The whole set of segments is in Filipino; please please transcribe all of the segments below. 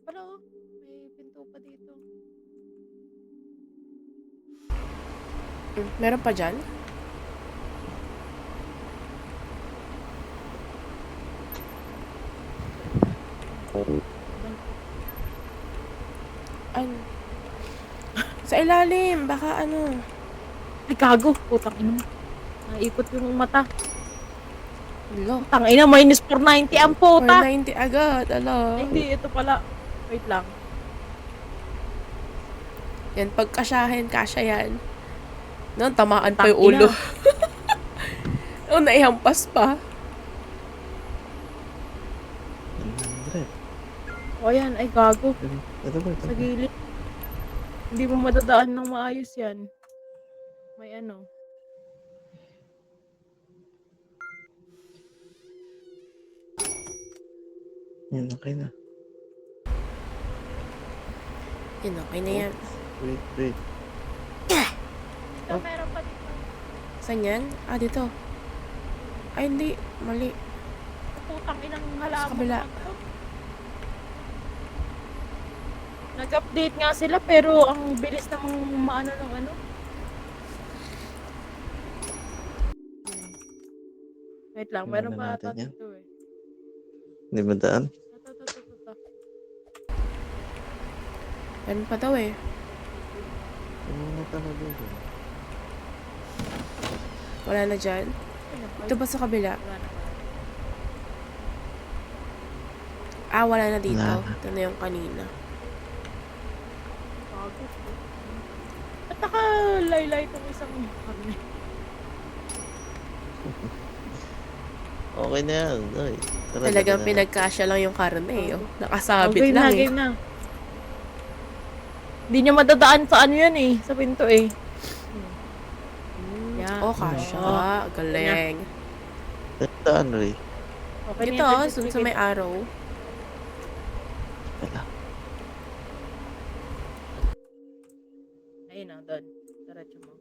pala, oh. May pinto pa dito. Meron pa dyan? Ano? Sa ilalim, baka ano. Ay, gago. Putang ina mo. Naikot yung mata. Lo, Putang ina, minus 490 ang puta. 490 agad, Ay, ala. hindi. Ito pala. Wait lang. Yan, pagkasyahin, kasya yan. No, tamaan pa Putang yung ulo. ina. Oh, naihampas pa. 100. O yan, ay gago. Ito ba? Sa gilid. Hindi mo madadaan ng maayos yan. May ano. Yan, okay na. Yan, okay na yan. Wait. Ito, meron pa dito. Saan yan? Ah, dito. Ay, hindi. Mali. Putang inang halaman. Sa kabila. naman to. Nag-update nga sila pero ang bilis namang maano ng ano. Wait lang, meron Tingnan pa ata natin yan. dito eh. Hindi ba daan? Ito. Meron pa daw eh. Ano na talaga yun? Wala na dyan. Ito ba sa kabila? Wala na. Ah, wala na dito. Wala na. Ito na yung kanina. Bago. At nakalaylay itong isang karne. Okay na yan. Ay, tara, Talagang dali na. pinagkasya lang yung karne eh. Oh. Nakasabit game lang na, eh. game na. Hindi niya madadaan sa ano yan eh. Sa pinto eh. Yan. Oh, kasya. Oo. Galing. Daan, Ray. Okay Dito, na yan, sa may araw. Wala. Ayun na, doon. Diretso mo.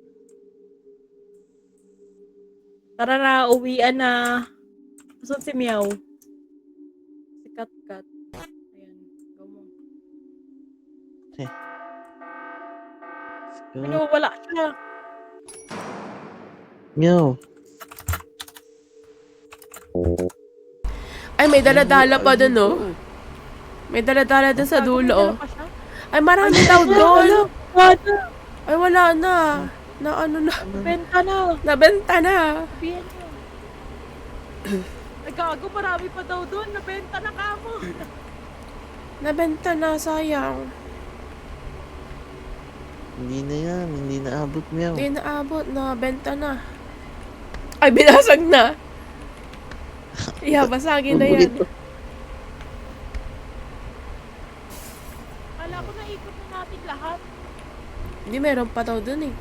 Tara na, uwian na. Saan si Meow? Si Kat. Ayan, go mo. Go. Wala siya. Meow. Ay, may daladala pa dun oh. May daladala dun sa dulo oh. Meron pa siya? Ay, marami daw doon. Wala. Ay, wala na. Na ano na. Benta na. Nabenta na. Sabihan niyo. Ay, gago, marami pa daw doon. Nabenta na kamo. Nabenta na, sayang. Hindi na yan. Hindi na abot, Meow. Hindi naabot na. Benta na. Ay, binasag na. Yeah, basagin na yan. Kala ko naikot na natin lahat. Hindi, meron pa daw dun eh.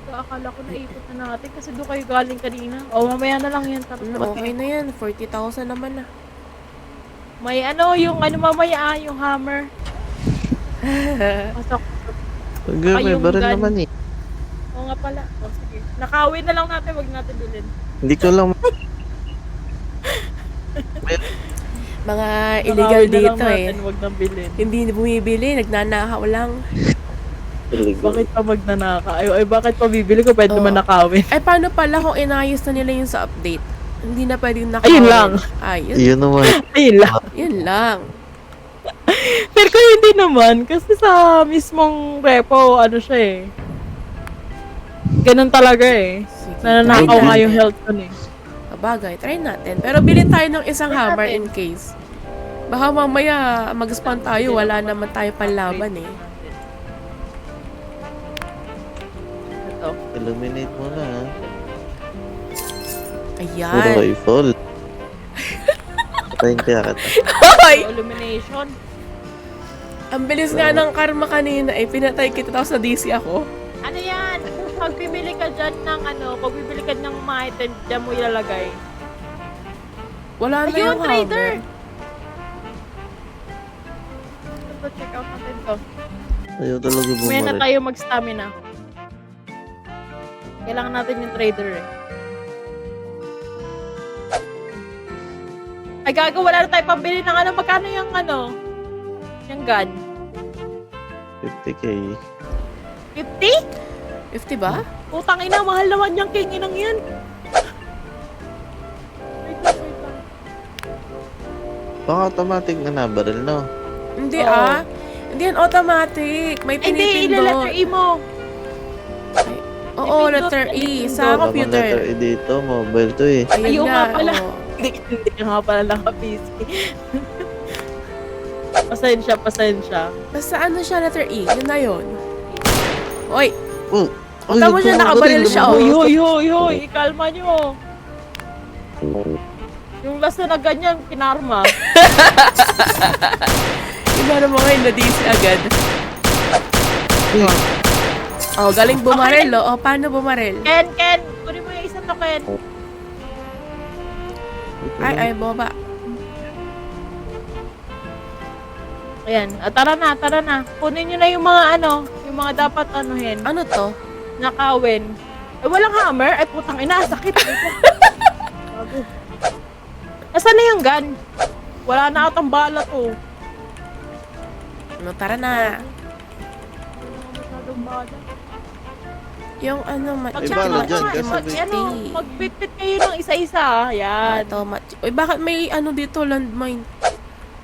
Akala ko naikot na natin kasi doon kayo galing kanina. O, mamaya na lang yan. Tara, Okay na yan. 40,000 naman na. May ano, yung ano mamaya, yung hammer. Pasok. May yung baril gun. naman eh. Oo nga pala. O, sige. Nakawin na lang natin, wag natin bilhin. Hindi ko lang... Mga illegal Nakawin na lang dito eh. natin, wag nang bilhin. Hindi bumibili, nagnanakaw lang. Bakit pa magnanaka? Ay, bakit pa bibili ko? Pwede Oo. naman nakawin. Ay, paano pala kung inayos na nila yung sa update? Hindi na pwedeng nakawin. Ayun lang. Ayun. Yun naman. Ayun lang. Yun lang. Pero kung hindi naman, kasi sa mismong repo, ano siya eh. Ganun talaga eh. Sige, Nananakaw try nga yung natin. health ko eh. Bagay, try natin. Pero bilhin tayo ng isang Try hammer natin. in case. Baka mamaya mag-spawn tayo, wala naman tayo panlaban eh. Ito. Illuminate mo na, ha? Puro Ayan. rifle. Patayin kaya kita. Hoy! Illumination. Ang bilis nga ng karma kanina eh. Pinatay kita tapos na DC ako. Ano yan? Pag bibili ka dyan ng ano, pag bibili ka ng mga item, dyan mo ilalagay. Wala na Ayun, yung trader! hammer. Ito, check out natin to. Ayaw talaga May na bumalik. tayo mag-stamina. Kailangan natin yung trader eh. Ay, gago, wala na tayo pambili ng ano. Magkano yung ano? Yung gun? 50k. 50? 50 ba? Putang ina, mahal naman yung king inang yan. Wait lang, wait lang. Baka automatic na baril, no? Hindi Oo. Hindi yan automatic. May Hindi, pinipindot. ilaletter E mo. Oo, Ipindot letter na, E. ipindot. Sa Baka letter computer. E dito, mobile to eh. Ayun Ayun nga pala. oo. Hindi ka nga pala naka-PC. Pasensya. Basta ano siya, letter E. Yun na yun. Oy, Oh! Tama siya, nakabaril siya, oh. Hoy, kalma nyo. Yung last na ganyan, kinarma. inano mo ngayon na DC agad. Oh, galing bumaril, oh. Oh, paano bumaril? Ken, kunin mo yung isa to, Ken. Ay, boba. Ayan, tara na. Kunin nyo na yung mga ano, yung mga dapat anuhin. Ano to? Nakawin. Eh, walang hammer? Ay, putang ina, sakit. Bago. Nasaan na yung gun? Wala na atang bala to. Ano, tara na. Wala na masyadong bala. Yung ano, Ay, bala dyan, Magbitbit kayo ng isa-isa. Yan. Ito, Uy, bakit may ano dito, landmine?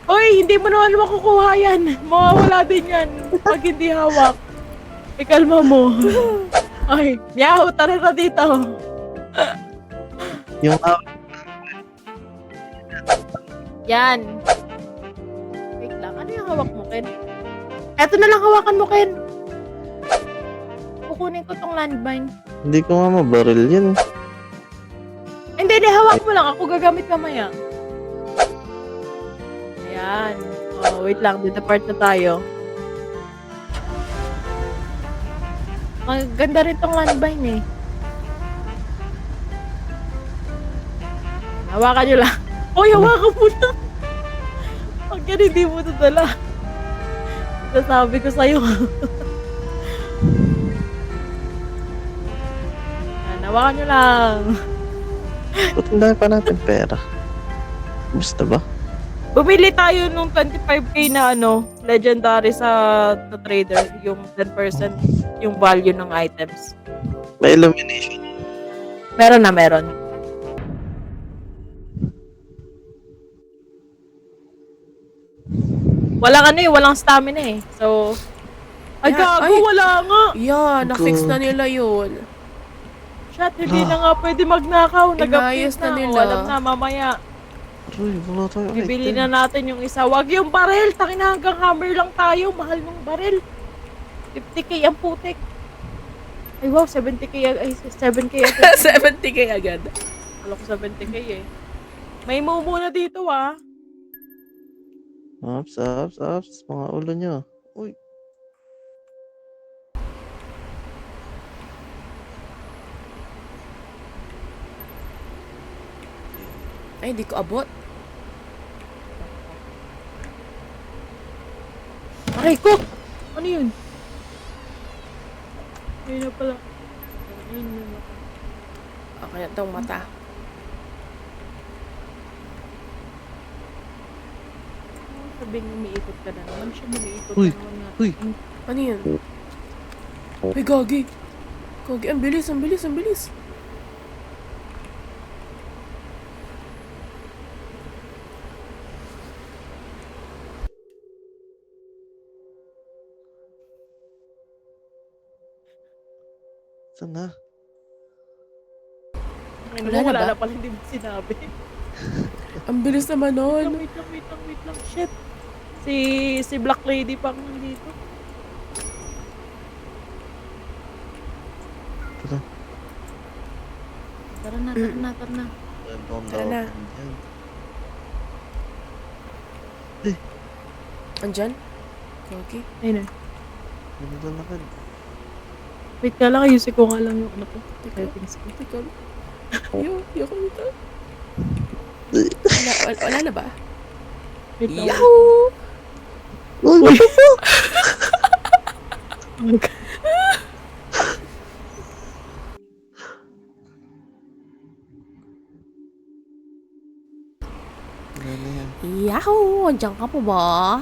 Uy, hindi mo naman makukuha yan. Mawawala din yan pag hindi hawak. Ikalma mo. Ay, meow, tara na dito. Yung Yan. Wait lang, ano yung hawak mo, Ken? Eto na lang hawakan mo, Ken. Kukunin ko tong landmine. hindi ko nga mabaril yan. Hindi, hawak mo lang. Ako gagamit mamaya. Ayan. Oh, wait lang. Dito-part na tayo. Maganda rin tong landmine eh. Hawakan nyo lang. Uy, hawakan mo na. Pag yan, hindi mo ito dala. Nasabi ko sa'yo. Ayan, hawakan nyo lang. Ba't ang dami pa natin pera? Gusto ba? Bumili tayo nung 25k na ano, legendary sa trader, yung 10% yung value ng items. May illumination. Meron. Walang stamina eh. So, ay Yan, gago, ay. wala nga. Yeah, na-fix na nila yun. Shit, hindi na nga pwede magnakaw. Inayos Nag-update na na. nila. O, alam na, mamaya. Uy, wala tayo Bibili item. na natin yung isa. Wag yung baril. Takin na hanggang hammer lang tayo. Mahal ng baril. 50k ang putik. Ay wow, 70k. Ay, 7k. 70k agad. Alam ko 70k eh. May mumu na dito ah. Ups. Mga ulo nyo. Uy. Ay, di ko abot. Aray ko! Ano yun? Ayun na pala. Ayun na pala. Okay na itong mata. Sabing umiikot ka na naman. Siya umiikot Uy, na naman natin. uy. Ano yun? Ay, gagi. Gagi, ang bilis. Saan na? Ayun, Wala na wala ba? na pala, hindi mo sinabi. Ang bilis naman nun. Wait lang. Shit. Si Black Lady pang nandito. Tara. Tara na. Tara na. Andyan? Gagi. Ayun na. Ano na lakad? Wait ka lang, ayusin ko nga lang yung ano ko. Teka. Settings ko. Teka. Yo kumita. Wala na ba? Wait lang. Yahoo! Uy, what the fuck? Oh my God. Wala na yan. Yahoo! Andiyan ka po ba?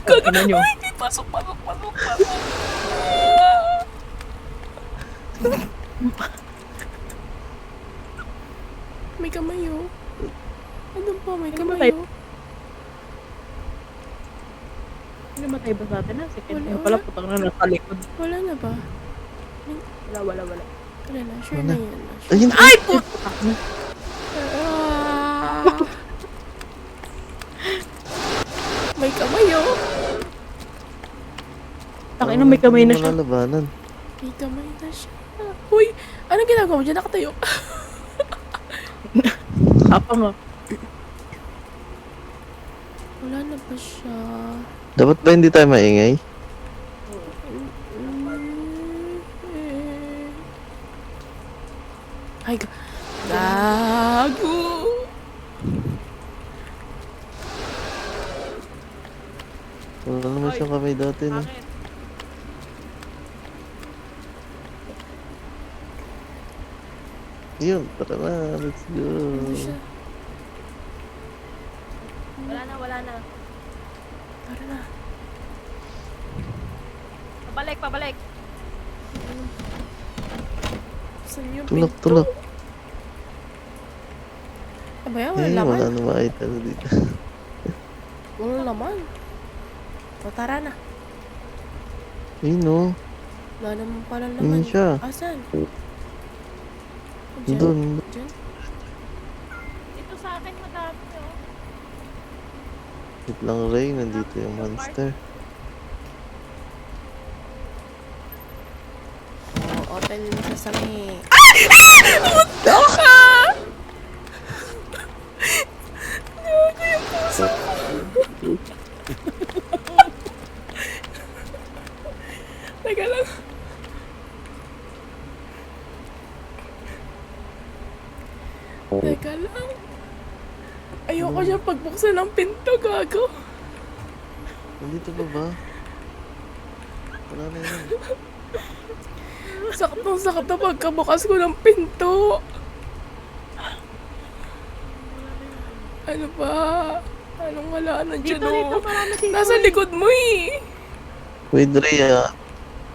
Kagana nyo. Pasok. May kamay oh. Ano pa? May kamay oh. Namatay ba sa atin na? Second Wala, time pala wala. putang na nasa likod. Wala na ba? Wala. Wala na. Sure Wala. na yan. Ayun! Ay! Put! May kamay oh. Takin na may kamay na siya. Malalabanan. May kamay na siya. Uy! Anong ginagawa mo dyan? Nakatayo. Apa nga. Wala na ba siya? Dapat ba hindi tayo maingay? Ay, gago! Wala naman Ay. siyang kamay dati, no? Bakit? Yun, tara na. Let's go. Ano siya? Wala na. Tara na. Pabalik. Saan yung Tulak, pinto? tulak. Ano ba yan? Wala Eh, laman. wala na makita na dito. Wala laman. O, tara na. Ayun, no? Wala naman pala Ayun laman. siya. Asan? Doon. Diyan? Ito sa akin madami oh. Wait lang, Ray. Nandito yung monster. Oo, open sa sami. Teka lang. Teka lang. Ayoko siya pagbuksan ng pinto, gago. Nandito pa ba? Wala na yan. Sakto na pagkabukas ko ng pinto. Ano ba? Anong wala? Nandiyan o. Nasa likod mo eh. Wait, Ray,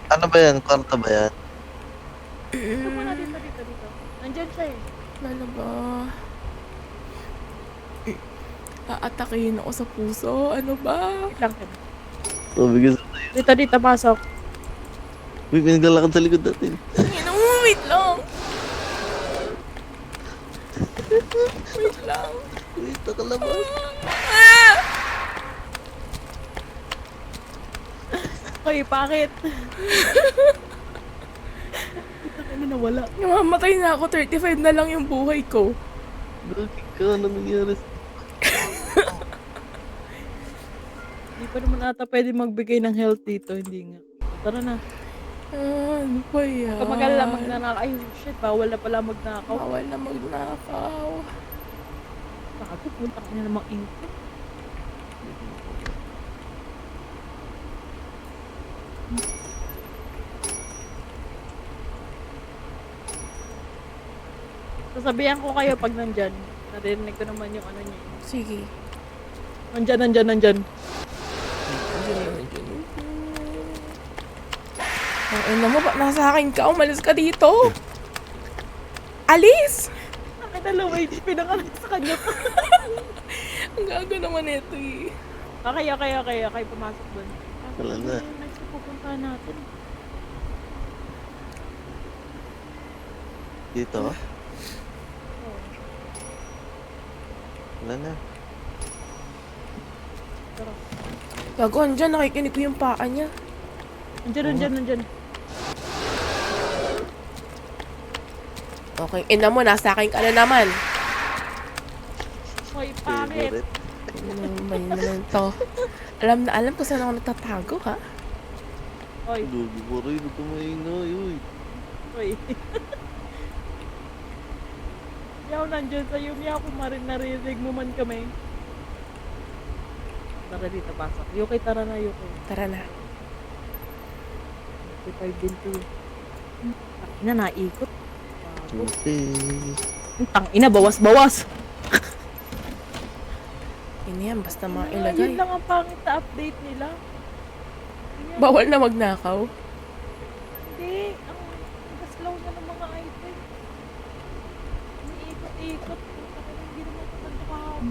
ano ba yan? Kwarta ba yan? Dito. Nandyan siya eh. Ano ba? Aatakihin ako sa puso. Ano ba? Wait lang. Oh, bigas. Dito, pasok. Uy, pinaglalakad sa likod natin. Ino mo, wait lang. Wait lang. Wait, nakalabas. Hoy, bakit? Ano nawala? Namamatay na ako. 35 na lang yung buhay ko. Bakit ka? Ano nangyari? Hindi pa naman ata pwede magbigay ng health dito. Hindi nga. Tara na. Ano ba yan? Kapag alala magnanakaw. Ay, shit. Bawal na pala magnakaw. Bawal na magnakaw. Sabi, punta ka na namang ingko. Sasabihan ko kayo pag nandyan. Narinig ko naman yung ano niya. Sige. Nandyan. Ang ina mo, ba't nasa akin ka? Umalis ka dito. Alis! Akin na low HP na ka sa kanya pa. Ang gago naman ito eh. Kaya pumasok doon. Wala na. Next na pupuntahan natin. Dito? Wala na. Gago, andyan. Nakikinig ko yung paa niya. Nandyan. Okay, ina mo, nasa akin ka na naman. Hoy, bakit? Favorite. Ano naman to? Alam ko saan ako nagtatago, ha? Hoy, Lugi mo rin. Huwag ka maingay. Uy. hoy. Yaw nandyan sa'yo. Yaw kung narinig mo man kami. Tara dito, pasok. Yuki, tara na, Yuki. Tara na. 55 din to. Na naikot. Okay. Tang ina, bawas-bawas. Yun yan, basta mga Yun ilagay. lang ang pangit na update nila. Ganyan. Bawal na magnakaw. Hindi. Ang slow na ng mga item. Umiikot-ikot. Hindi naman ito ganito kahapon.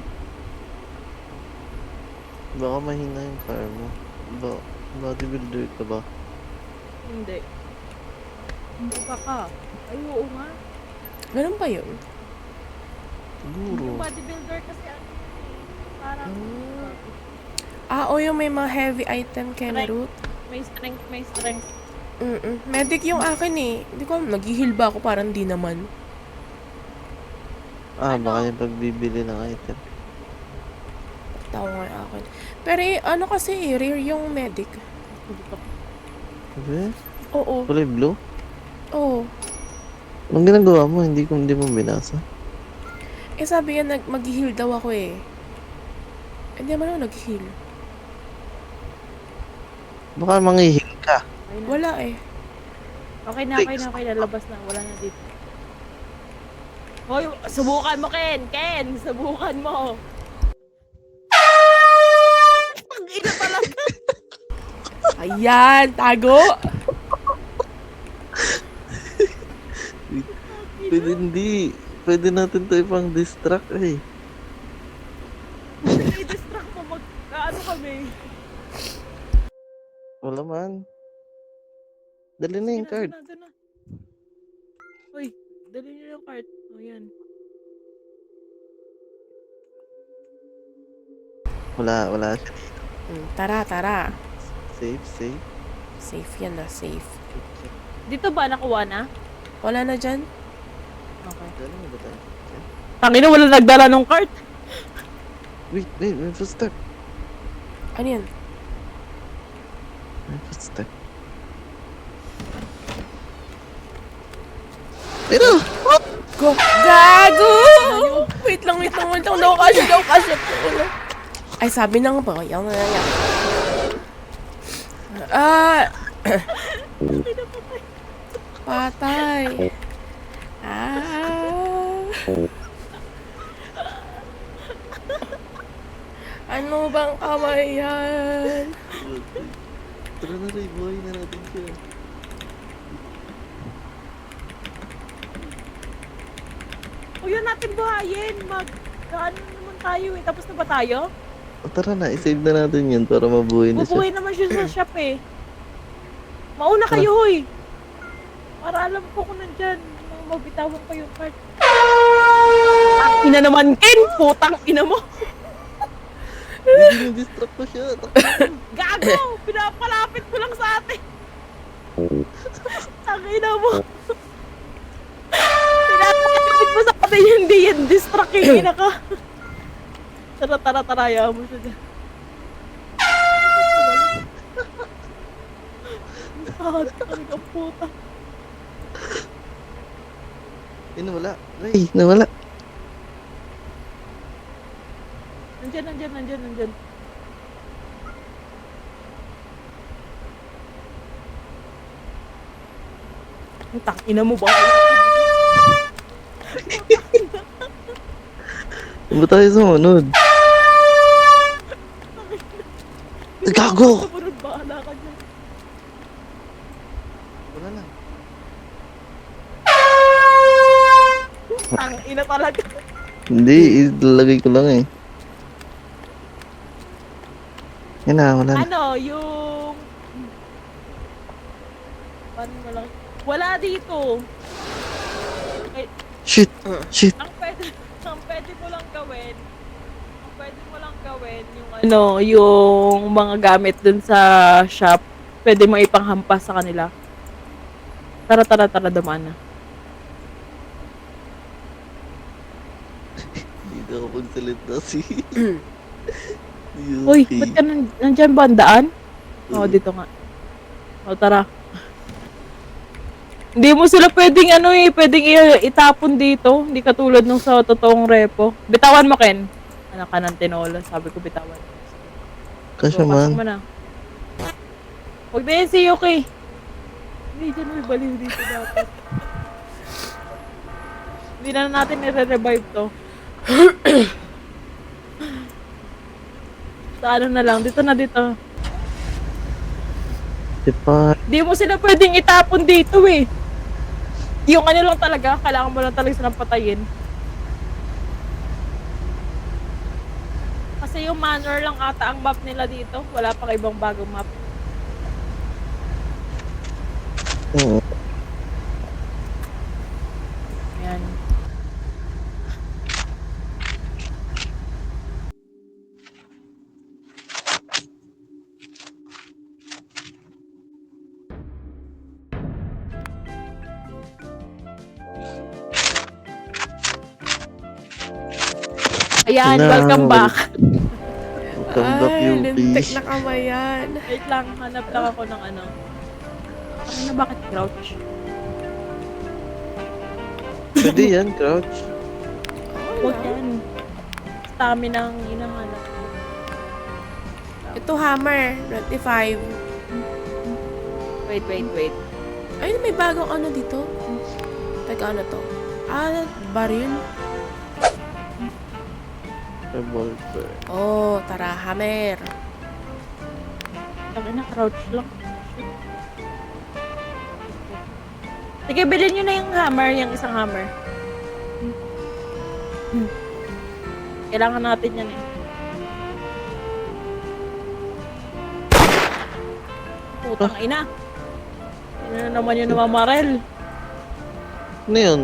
Baka mahina yung car mo. Bodybuilder ka ba? Hindi. Hindi pa ka. Ay, oo nga. Ganun ba yun? Siguro. Yung bodybuilder kasi ano yun eh. Parang O yung may mga heavy item kay Correct. Ruth. may strength, may strength. Medic yung akin eh. Hindi ko, nag-heal ba ako? Parang di naman. Baka yung pagbibili ng item. Tao nga yung akin. Pero ano kasi, rare yung medic. Okay? Oo. Kulay blue? Oo. Anong ginagawa mo? Hindi mo binasa. Sabi yan, mag-heal daw ako eh. Hindi naman ako nag-heal. Baka manghihil ka. Okay na. Wala eh. Okay na, okay na, okay na. Labas na. Wala na dito. Hoy, subukan mo, Ken! Ken! Subukan mo! Ang ina talaga! Ayan, tago! Pwede hindi. Pwede natin to ipang distract eh. I-distract mo, ano kami? Wala man. Dali na yung card. Doon na. Hoy, dali niyo yung card. O, yan. Wala siya. Tara. Safe. Safe yan na, safe. Dito ba nakuha na? Wala na dyan? Okay. Dali mo ba tayo? Tangina, wala nagdala ng card. Wait, may footstep. Ano yan? May footstep. Pero! Go! Gago! Wait lang. Daw kasi. Ay, sabi na nga ba? Yan. Patay. Ano bang kamay yan? Tara na rin, buhay na natin siya. O, yan natin buhayin. Ano naman tayo eh. Tapos na ba tayo? Tara na, isave na natin yun para mabuhay na siya. Bubuhay naman siya sa shop eh. Mauna kayo, hoy. Para alam ko kung nandyan. Mabitawan ko yung card. Ina naman, Ken! Putang ina mo! Hindi distract ko siya. Gago! Pinapalapit mo lang sa atin. Ang ina mo. Pinapalapit mo sa atin, hindi yan distracting ina ka. Tara, ayaw mo siya dyan. Ang puta. Nawala. Ray, nawala. Nandyan. Ang tangina mo ba? Ba tayo sumunod? Gago! Sumunod, bahala ka dyan. Wala na. Ang ina talaga. Hindi, ilalagay ko lang eh. Yan na, wala na. Ano, yung... Paano mo lang? Wala dito. Okay, Shit! ang pwede mo lang gawin yung ano, yung mga gamit dun sa shop, pwede mo ipanghampas sa kanila. Tara, dumaan na. Hindi na ako magsalita si... Uy, ba't ka nandyan ba ang daan? Oo, dito nga. O, tara. Hindi mo sila pwedeng itapon dito. Hindi katulad nung sa totoong repo. Bitawan mo, Ken. Anak ka ng tinola. Sabi ko, bitawan. Kasya Pasok man. mo na. Huwag na yan si Yuki. Hindi dyan may baliw dito dapat. Hindi na natin nire-revive to. Sa ano na lang, dito na dito. Di pa. Di mo sila pwedeng itapon dito eh. Yung ano lang talaga, kailangan mo lang talaga silang patayin. Kasi yung manor lang ata ang map nila dito. Wala pang ibang bagong map. Oo. Ayan. Ayan, Na- welcome back. Welcome back, Ay, lintik Yupi. na kamayan. Wait lang, hanap lang ako ng ano. Ano, bakit crouch? Pwede yan, crouch. Huwag yan. Stamina ang inahanap ko. Ito hammer, 25. Wait. Ay, may bagong ano dito. Teka, ano to? Ah, baril. Revolver. Oh, tara, hammer. Ang ina, crouch lang. Sige, bilhin nyo na yung hammer, yung isang hammer. Kailangan natin yan eh. Putang ina. Ano na naman yung namamarel? Ano yun?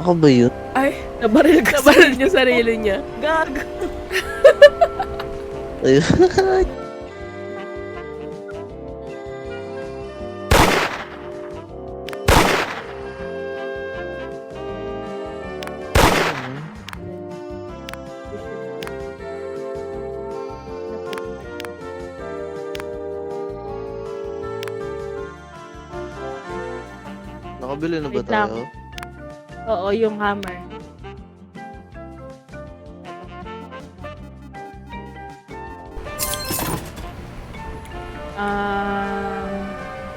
Ako ba yun? Ay, Nabaril ka. nabaril niya sarili niya. Gag. Ayun. Nakabili na ba Wait lang. tayo? Oo, yung hammer.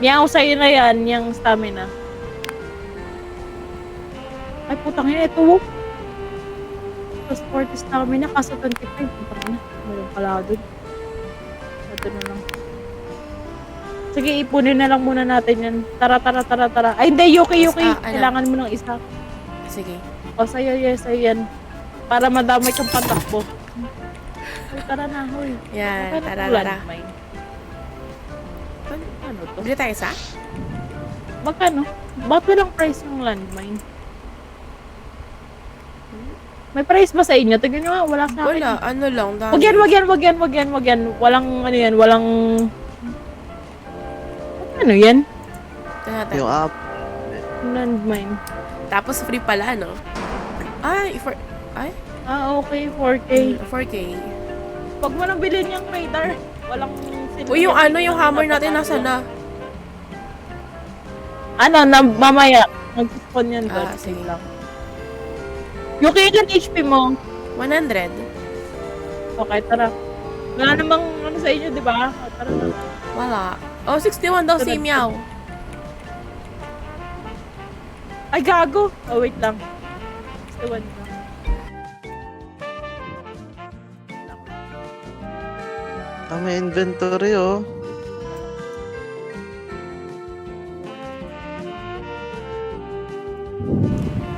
Meow sa'yo na yan, yung stamina. Ay, putang ina, ito. Plus 40 stamina, kaso 25. Putang ina, meron pala doon. Ito na lang. Sige, ipunin na lang muna natin yan. Tara. Ay, hindi, Yuki. Ano? Kailangan mo ng isa. Sige. O, sa'yo, yes, sa'yo yan. Para madamay kang patakbo. Ay, tara na, hoy. Yan, Magkano tara, to, tara. landmine? Ano to? Bili tayo isa? Magkano? Ba't walang price yung landmine? May price ba sa inyo? Tignan nyo nga, wala sa akin. Wala, ano lang, dami. Wag yan. Walang, ano yan, walang... Ano yan? Ito natin. Yung app. Landmine. Tapos free pala, no? Ay, Ah, okay, 4K. 4K. Wag mo nang bilhin yung radar. Walang... Uy, yung ano, yung hammer natin, nasa na? Ano, mamaya. Mag-spawn yan doon. Ah, sige. lang. Yung kailan HP mo? 100. Okay, tara. Wala namang ano sa inyo, di ba? Tara na. Wala. Oh, 61 daw si Sunod. Meow. Ay, gago! Oh, wait lang. 61 lang. Ah, may inventory, oh.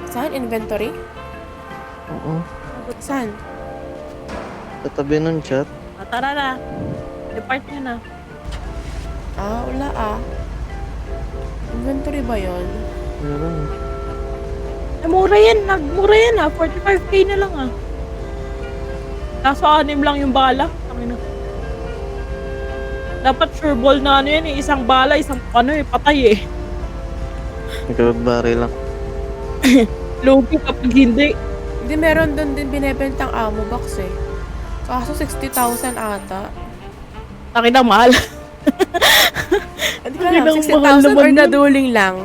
Saan? Inventory? Oo. Saan? Sa tabi ng chat. Ah, tara na. Depart nyo na. Ah, wala ah. Inventory ba yun? Meron. Eh, mura yan. Nagmura yan ah. 45k na lang ah. Kaso 6 lang yung bala. Tangina. Dapat sure ball na ano yan eh. Isang bala, isang ano eh. Patay eh. Nagkagbari lang. Logi kapag hindi. Hindi, meron doon din binibentang ammo box eh. Kaso 60,000 ata. Takina mahal. Hindi ko alam, Ang mahal 60,000 or naman yun. naduling lang.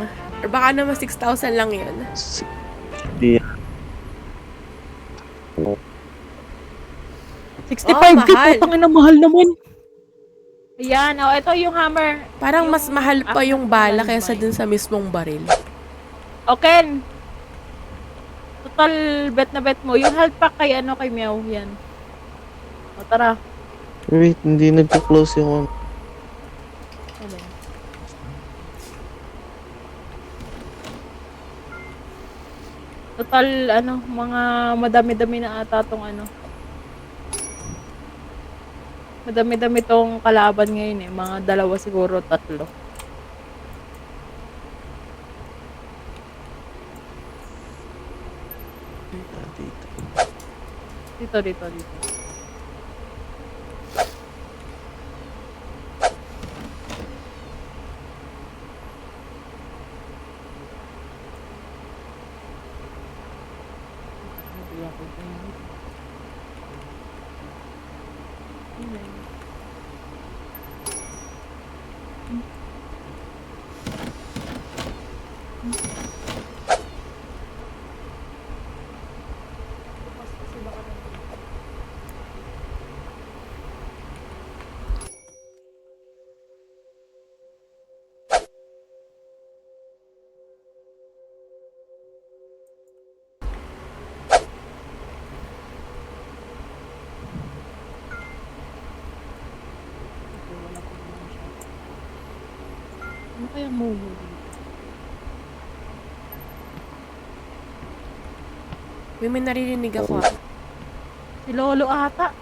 Or baka naman 6,000 lang yun. Di. 65k mahal. po. Tangina mahal naman. Ayan. Oh, ito yung hammer. Parang mas mahal pa yung bala landmine. kaysa dun sa mismong baril. Ken! Total, bet na bet mo. Yung health pack kay kay Meow, yan. O, tara. Wait, hindi nagpo-close yung ano. Alin? Total, mga madami-dami na ata tong Madami-dami tong kalaban ngayon eh. Mga 2 siguro, 3. Dito. Dito. Ano kaya mo dito? May naririnig ako. Si Lolo ata.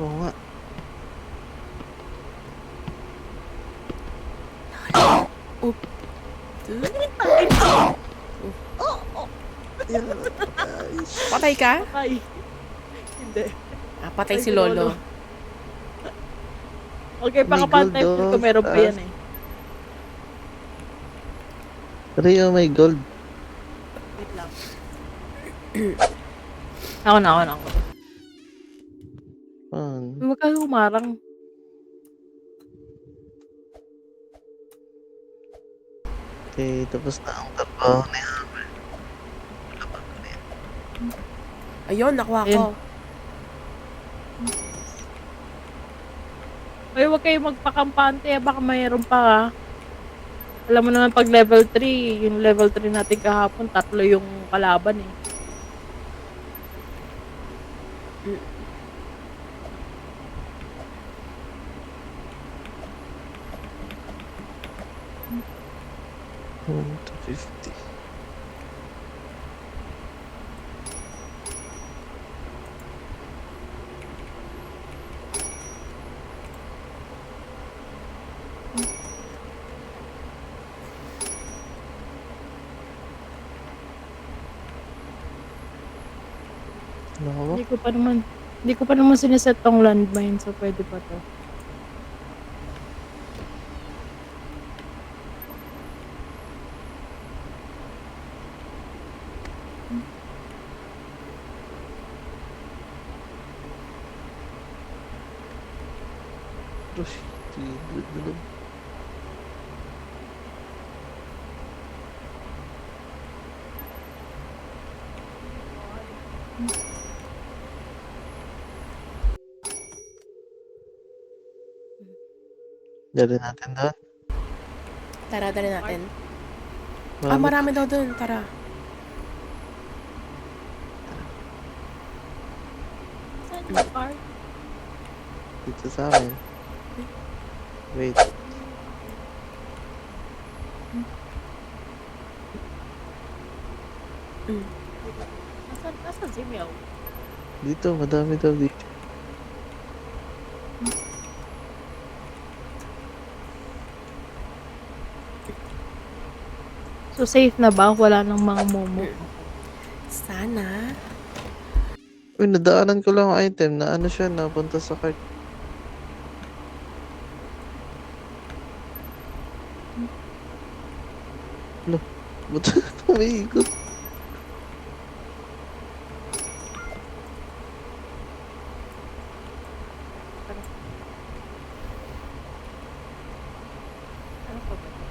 Oo nga. Patay ka? Ay. Hindi. Patay si si Lolo. Lolo. Okay, May pakapantay gold ko meron pa daw. yan eh. Rio, may gold. Wait lang. Ako na. Paano? Huwag ka humarang. Okay, tapos na ang trabaho niya. Ayun, nakuha ko. Ayun. Ay, huwag kayo magpakampante. Baka mayroon pa ha. Alam mo naman pag level 3, yung level 3 natin kahapon, 3 yung kalaban eh. Hmm, 250. Naku, Hindi ko pa naman sineset tong landmine, so pwede pa to. Rush. 300 na lang. Dali natin doon. Tara, dali natin. Marami. Marami daw dun. Tara. Saan yung car? Dito sa amin. Wait. Nasaan si Meow? Dito, madami daw dito. So safe na ba? Wala nang mga momo. Sana. Uy, nadaanan ko lang ang item na ano siya, napunta sa cart. Lo, ba't umiikot? Ano pa ba?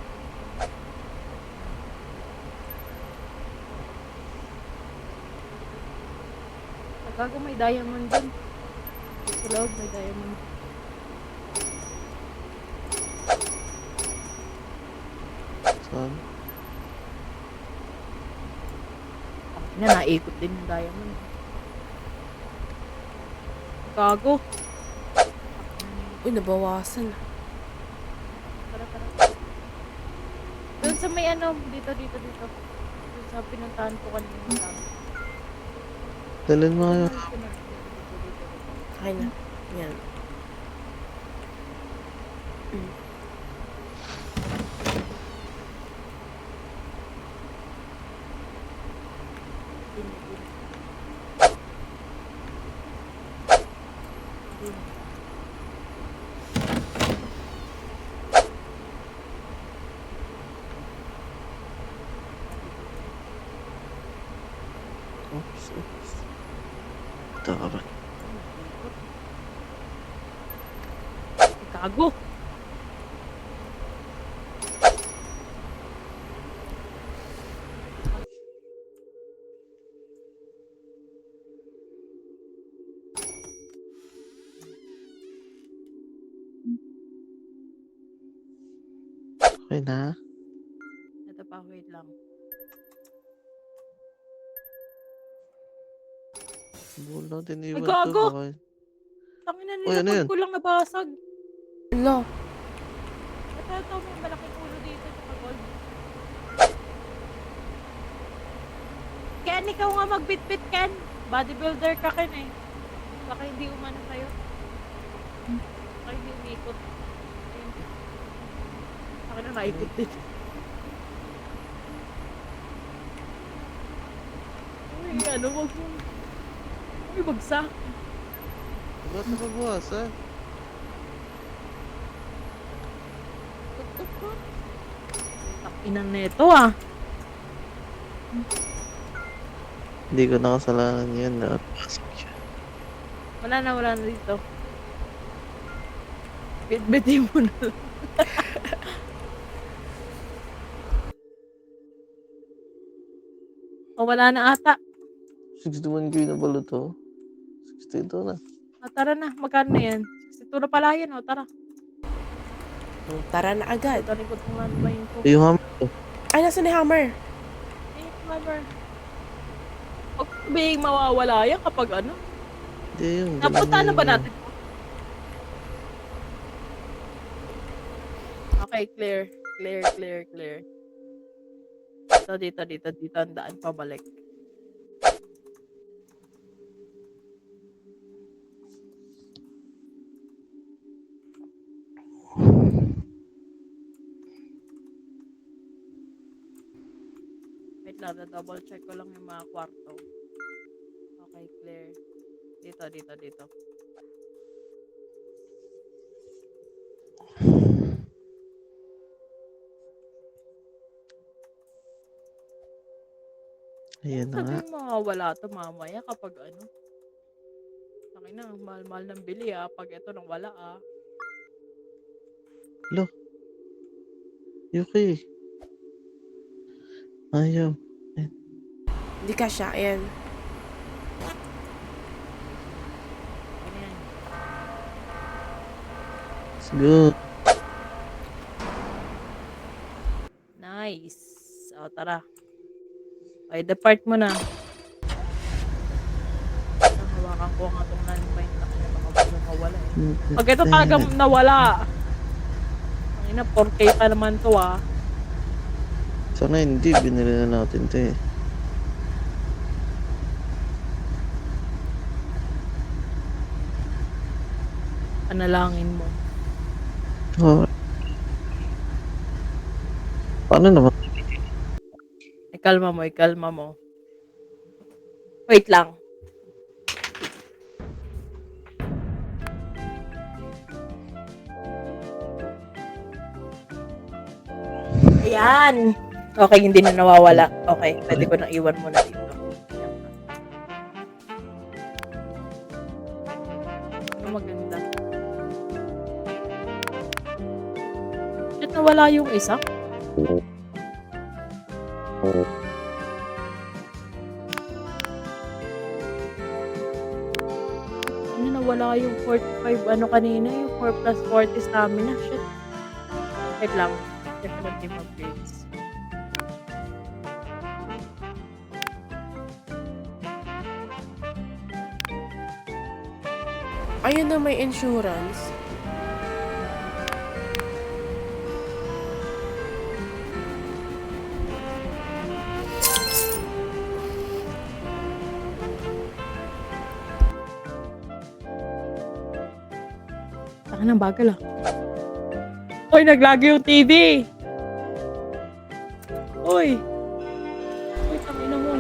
Gago, may diamond dun. Sa loob, may diamond. Saan? Naikot din yung diamond. Gago. Uy, nabawasan. Tara, tara. Doon sa may ano, dito. Doon sa pinuntahan ko kanina yung dami. Dalhin mo kayo. Okay na. Yan. Oops, oops. Tara. Gago. Okay na. Ito pa, wait lang. Bulo, tiniwan Ay, gago! ko. Baka... Tangina Uy, ano nila, yun? pag ko lang nabasag. Ala. Ito, may malaking ulo dito, tsaka gold. Ken, ikaw nga magbitbit, Ken. Bodybuilder ka, Ken eh. Baka hindi umano sa'yo. Baka hindi umikot. Ayun. Baka na naikot din. Uy, ano, wag mo. Uy, bagsak. Ba't nababawasan? What the fuck? Takinan neto ah. Hindi ko nakasalanan yan. Napasok siya. Wala na dito. Bitbitin mo na lang. O, wala na ata. 61k na pala to. 62 na. Ah, tara na, magkano na yan? 62 na pala yan, o tara. Tara na agad. Ito rin ko itong landmine ko. Yung hammer ko. Ay, nasa ni Hammer? Eh, hammer. Huwag sabihin mawawala yan kapag ano. Hindi yung... Napunta na ba natin? Okay, clear. Clear. Dito, ang daan pabalik. Wait lang, double check ko lang yung mga kwarto. Okay, clear. Dito. Ayan na nga. Sabihin mawawala to mamaya kapag ano. Sakin na, mahal-mahal ng bili ah. Pag ito nang wala ah. Yuki. Ayaw. Hindi ka siya. Ayan. Ano yan? Let's go. Nice. O, tara. Okay, depart mo na. Hawakan ko nga itong landmine na kaya baka biglang mawala eh. Pag ito talagang nawala. Ang ina, 4K pa naman to ah. Sana hindi. Binili na natin ito eh. Panalangin mo. Oh. Paano naman? Ikalma mo. Wait lang. Ayan. Okay, hindi na nawawala. Okay, pwede ko nang iwan muna dito. Ano maganda? Shit, nawala yung isa? Ano, nawala yung 45, ano kanina, yung 4 plus 40 stamina. Shit. Wait lang. Check lang yung upgrades. Ayun na may insurance. Saka ng bagal ah. Uy, naglagi yung TV. Uy. Uy, tangina mo.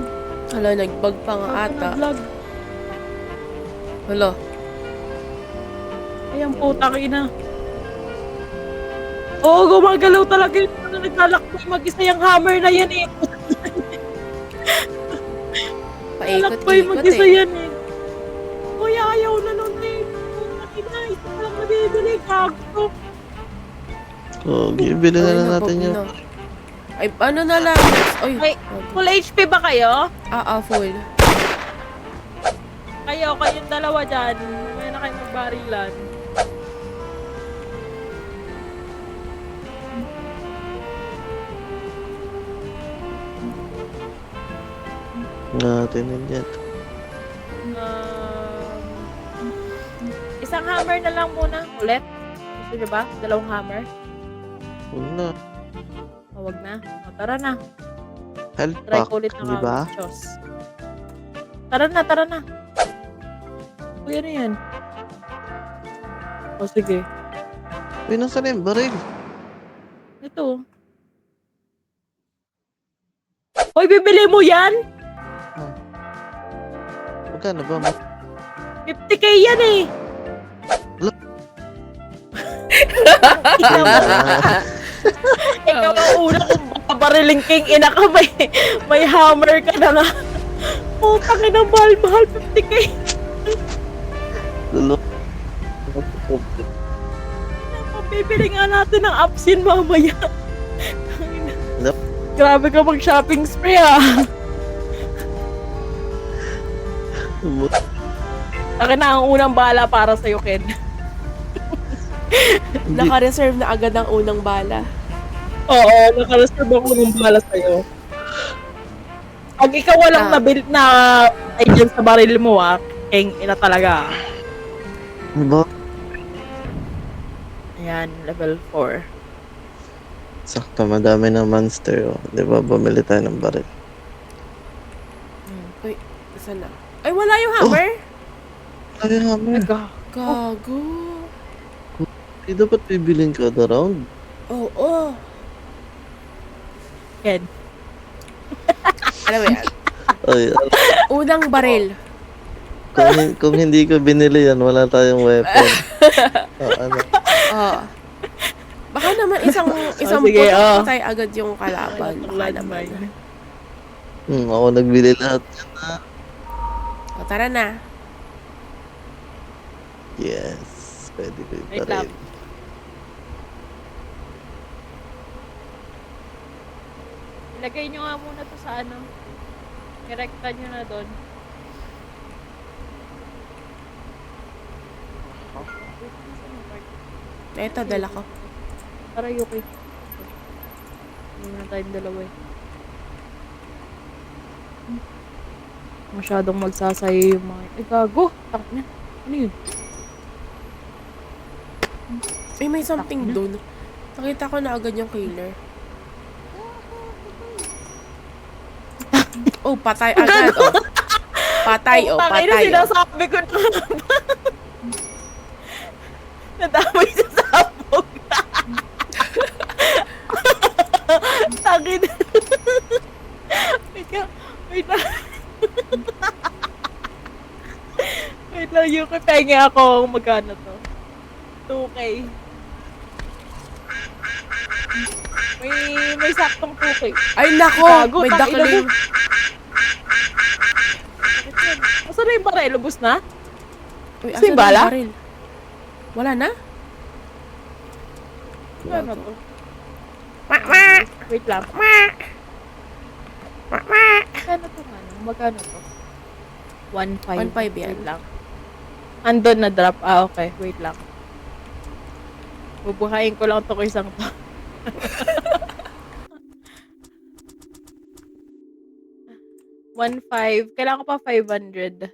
Hala, nagbag pa nga ata. Nag-vlog. Hala. Ayan po, tangina. Oo, gumagalaw talaga yung naglalakbo mag-isa yung hammer na yan eh. Naglalakbo yung Paikot-ikot mag-isa eh. yan eh. Uy, ayaw na nun eh. Tangina, isa pa lang nabibili. Kago. Pogi, bili Ay, na lang natin nabog yung... na. Ay, ano na lang. Ay, Ay, full HP ba kayo? full. Kayong dalawa dyan. Mamaya na kayo magbarilan. Natin yun yan. Isang hammer na lang muna. Ulit. Gusto nyo ba? Dalawang hammer? Huwag na. Wag na. O, tara na. Health Try pack, ko ulit ng di ba? Chos. Tara na, tara na. Uy, ano yan? O, sige. Uy, nasaan na yung baril? Ito. Hoy, bibili mo yan? Magkano ba? 50k yan eh. Ikaw ang una kong babariling king. Ina ka, may hammer ka na nga. Putang ina, mahal 50k. Lulo. Bibili nga natin ng Upsin mamaya. Nope. Grabe ka mag-shopping spree ah. Akin na ang unang bala para sa'yo, Ken. Naka-reserve na agad ang unang bala. Oo, nakareserve ang unang bala sa'yo. Pag ikaw walang na ay dyan sa baril mo ah, King, ina talaga. Ba? Ayan, level 4. Sakto, madami ng monster. Oh. Di ba, bumili tayo ng baril. Uy, saan na? Ay, wala yung hammer? Ay, hammer. Gago. Di dapat bibilin kada round. Oo. Ken. Alam mo yan? Ay, Unang baril. kung hindi ko binili yan, wala tayong weapon. Ano? Oo. Baka naman isang sige, putok patay agad yung kalaban. Baka naman. Ako nagbili lahat yan na. O, tara na. Yes. Pwede ko yung Wait baril. lang. Ilagay nyo nga muna to sa ano. Direkta nyo na doon. Ito, dala ko. Tara, Yuki. Hindi na tayong dalawa eh. Masyadong magsasayo yung mga... Ay, gago! Takot na. Ano yun? Ay, may something doon. Nakita ko na agad yung killer. Oh, patay agad, oh. Patay, oh, Tangina, patay, oh. sinasabi ko na. Nadamay sa sabog. Tangina. Wait ka. Wait lang. Wait lang, Yuki. Pengi ako. Magkano to? 2K. May saktong 2K. Ay, nako! Gago, May tangina dakling. mo. Asan na yung baril? Lubos na? Uy, Kasi asan bala? yung baril? Wala na? Ano to? Wah! Wait lang. Wah! Magkano to nga? Magkano to? 1.5. 1.5 yan. Wait lang. Andun na drop. Ah, okay. Wait lang. Bubuhayin ko lang to kay isang to. $1.5. Kailangan ko pa 500.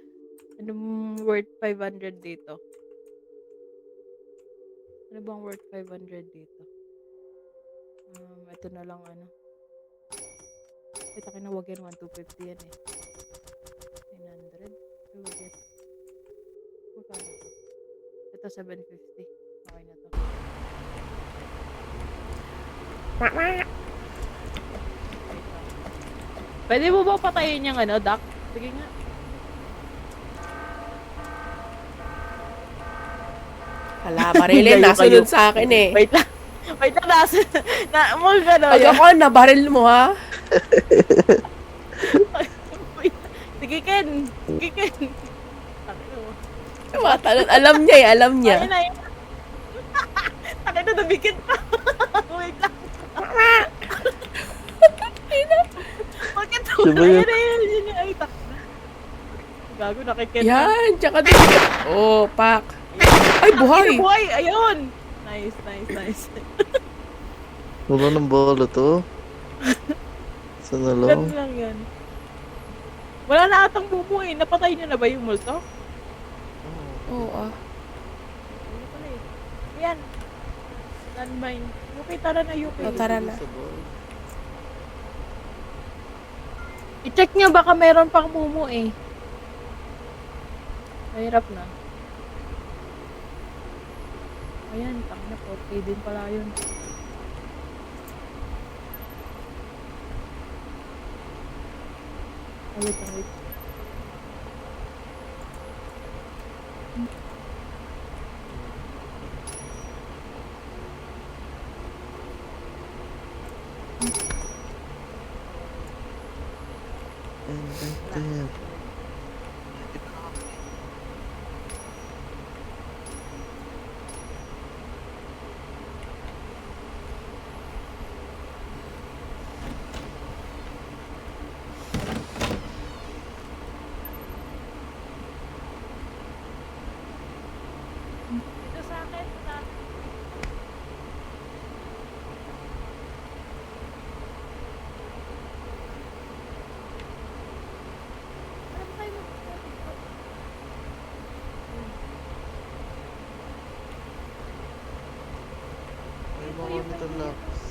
Anong worth 500 dito? Ano bang worth 500 dito? Ito na lang ano. Ito wag yan 1,250 yan eh. 900. Wag yan. Magkano to? Ito 750. Okay na to. Wait lang. Pwede mo ba patayin yung ano, duck? Sige nga. Hala, barilin. Layo Nasunod kayo. sa akin eh. Wait lang. Wait lang, nasa. Mag ano. Pag ako, nabaril mo ha? Wait. Sige, Ken. Sige, Ken. Takino mo. Tumatalon. Alam niya eh, alam niya. Ayun na yun. Takino, nabikit pa. Wait lang. Bakit to? Diba yun? Ayun. Ay, takina. Gago, nakikita. Yan, tsaka din. Oh, pak. Ay, buhay. Ay, buhay. Ayun. Nice. Wala ng bola to. Sa Ganun nalong. lang yan. Wala na atang bumo eh. Napatay niyo na ba yung multo? Oo ah. Ano pala eh. Ayan. Landmine. Okay, tara na, Yuki. Oh, tara na. I-check niyo baka meron pang mumu eh. Mahirap na. Ayan, tangina po. Okay din pala yun. Wait. Dito sa akin, Ano ba tayo mag-TikTok? Ay, mga metal laps.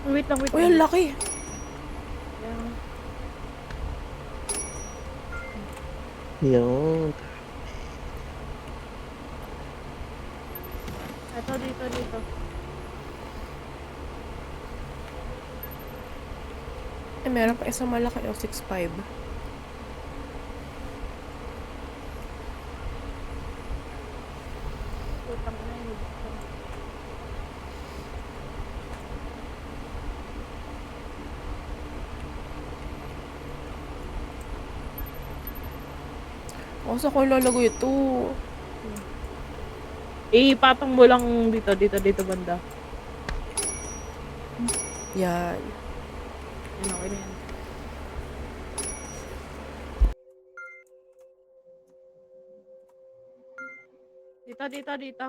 Wait lang. Uy, ang laki. Ayan. Yun. Ito, dito. Eh, meron pa isang malaki o 6'5". Putang ina yun. Ako sa ko ilalagay ito. Ipatong mo lang dito banda. Yan. Yan, okay na yan. Dito.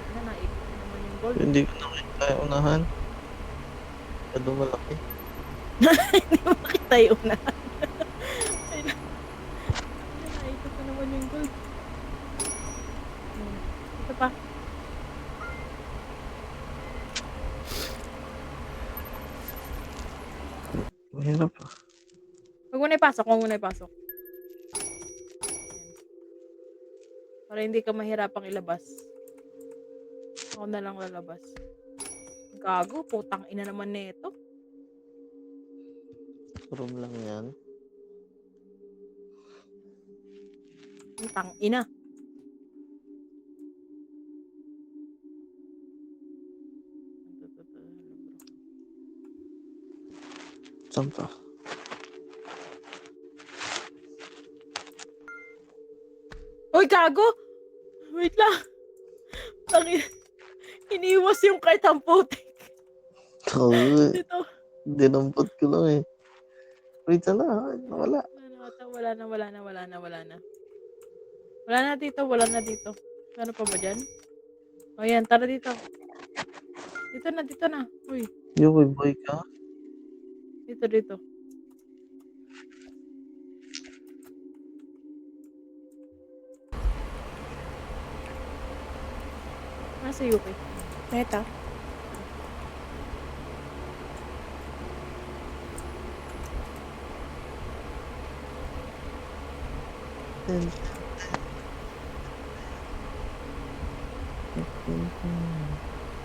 Ano, naikot na naman yung gold. Hindi ko nakita yung unahan. Masyado malaki. Hindi mo makita yung una. Ayun, naikot na naman yung gold. Ito pa. Mahirap ah. Huwag mo na ipasok. Para hindi ka mahirapang ilabas. Ako na lang lalabas. Gago, putang ina naman nito. Room lang yan. Putang ina. Saan pa? Uy, gago! Wait lang. Tangin. Iniwas yung kartang putik. Oo, Dito. dinampot ko lang eh. Wait na, nawala. Wala na dito. Wala na dito. Ano pa ba dyan? O yan, tara dito. Dito na. Uy, Yung may boy ka? dito. Nasa Yuki. Eto.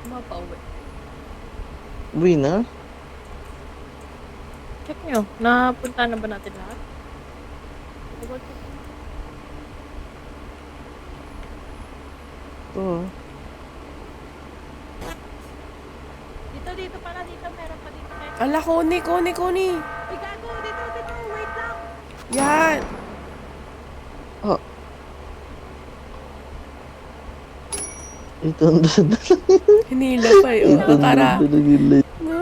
Mapauwi. Uwi na? Check nyo. Napunta na ba natin lahat? Double check. Ito ah. Dito pala. Dito. Meron pa dito. Ala, Kuni. Uy, gago. Dito. Wait lang. Yan. Ah. Ito ang dala. Hinila pa eh. Ito Oh, ang tara. dala gilay. No,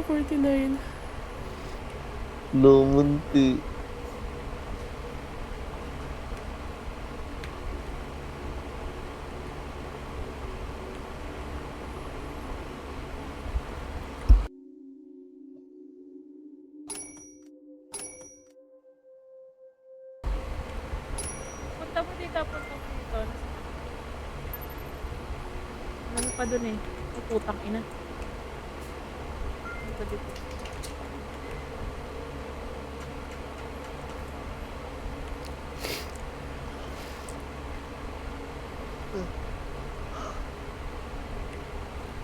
49. Lomonti. Punta mo dito. Ano pa dun eh? Ay, putang ina. Ano pa dito?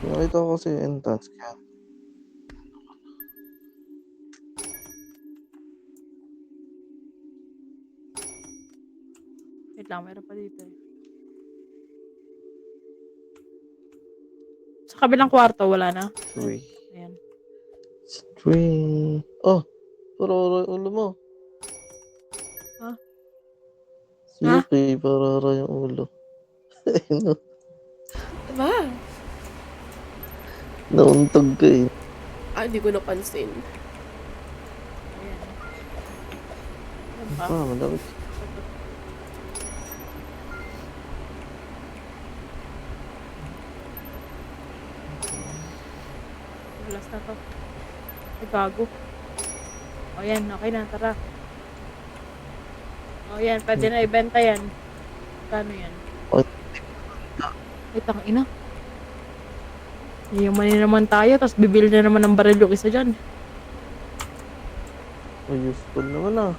Nakita ko kasi yung entrance kaya. Wait lang, meron pa dito eh. Sa kabilang kwarto, wala na. Uy. Ayan. String. Oh! Parara yung ulo mo. Ha? Si Yuki, parara yung ulo. Ayun, oh. Ba? Nauntog ka eh. Hindi ko napansin. Ayan. Ayan pa. Ah, madami. Last na to. Ay, gago. O yan, okay na, tara. O yan, pwede na ibenta yan. Kano yan? Ay. Ay, tangina. Yayaman naman tayo, tapos bibili na naman ng baril yung isa dyan. Ay, useful naman ah.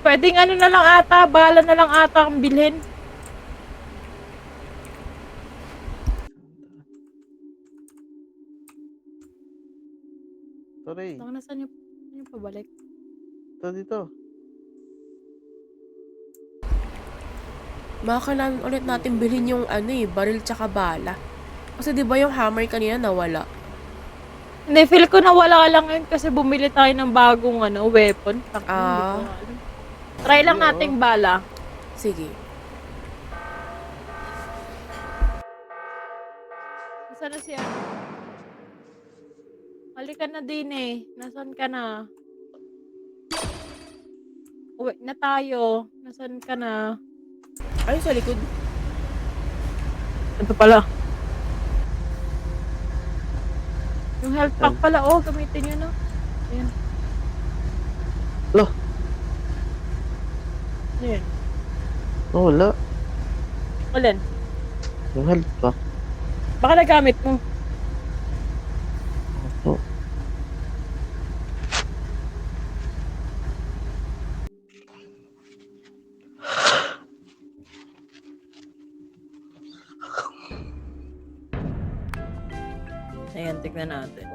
Pwedeng ano na lang ata, bala na lang ata ang bilhin. Sorry. Saan yung pabalik? Ito dito. Baka kailangan ulit natin bilhin yung baril tsaka bala. Kasi di ba yung hammer kanina nawala? Hindi, feel ko na wala lang yun kasi bumili tayo ng bagong weapon. Tangina, hindi ko alam. Try lang Hindi, nating bala. Sige. Nasaan na siya? Halika na din eh. Nasaan ka na? Uwi na tayo. Nasaan ka na? Ay, sa likod. Ito pala. Yung health pack pala, gamitin nyo na. Ayan. Loh, Ayan. wala. Alin? Yung health pack. Baka nagamit mo. Oh. Ayan, tignan natin.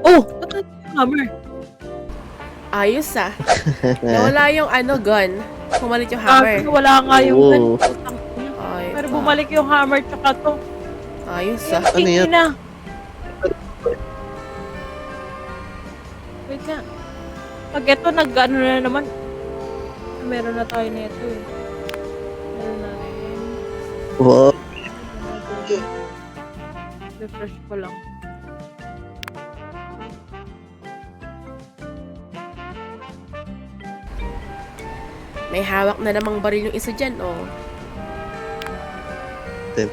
Oh! Ba't natin yung hammer? Ayos ah. Nawala yung gun. Pumalit yung hammer. Wala nga yung Oo. gun. Putang ina. Ay, Pero bumalik yung hammer tsaka to. ayos Ayan, ah. Ano yan? na. Wait nga. Pag ito nag-ano na naman. Meron na tayo na ito eh. Meron na rin. Wow. Refresh ko lang. May hawak na namang baril yung isa dyan, oh.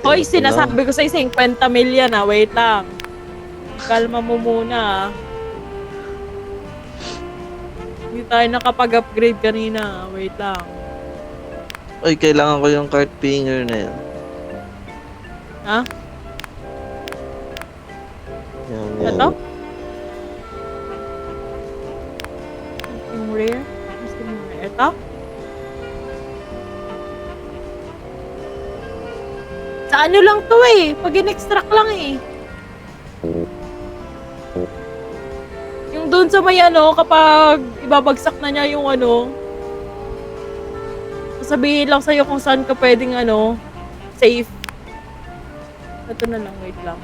Hoy, sinasabi ko sa'yo 50 million ah. Wait lang. Kalma mo muna ah. Hindi tayo nakapag-upgrade kanina. Wait lang. Oy, kailangan ko yung cart pinger na yan. Ha? Yan, yan. Ito? Yung rare? Gusto mo rare? Ito? Sa ano lang to eh. Pag in-extract lang eh. Yung doon sa may ano, kapag ibabagsak na niya yung ano, sasabihin lang sa'yo kung saan ka pwedeng ano, safe. Ito na lang, wait lang.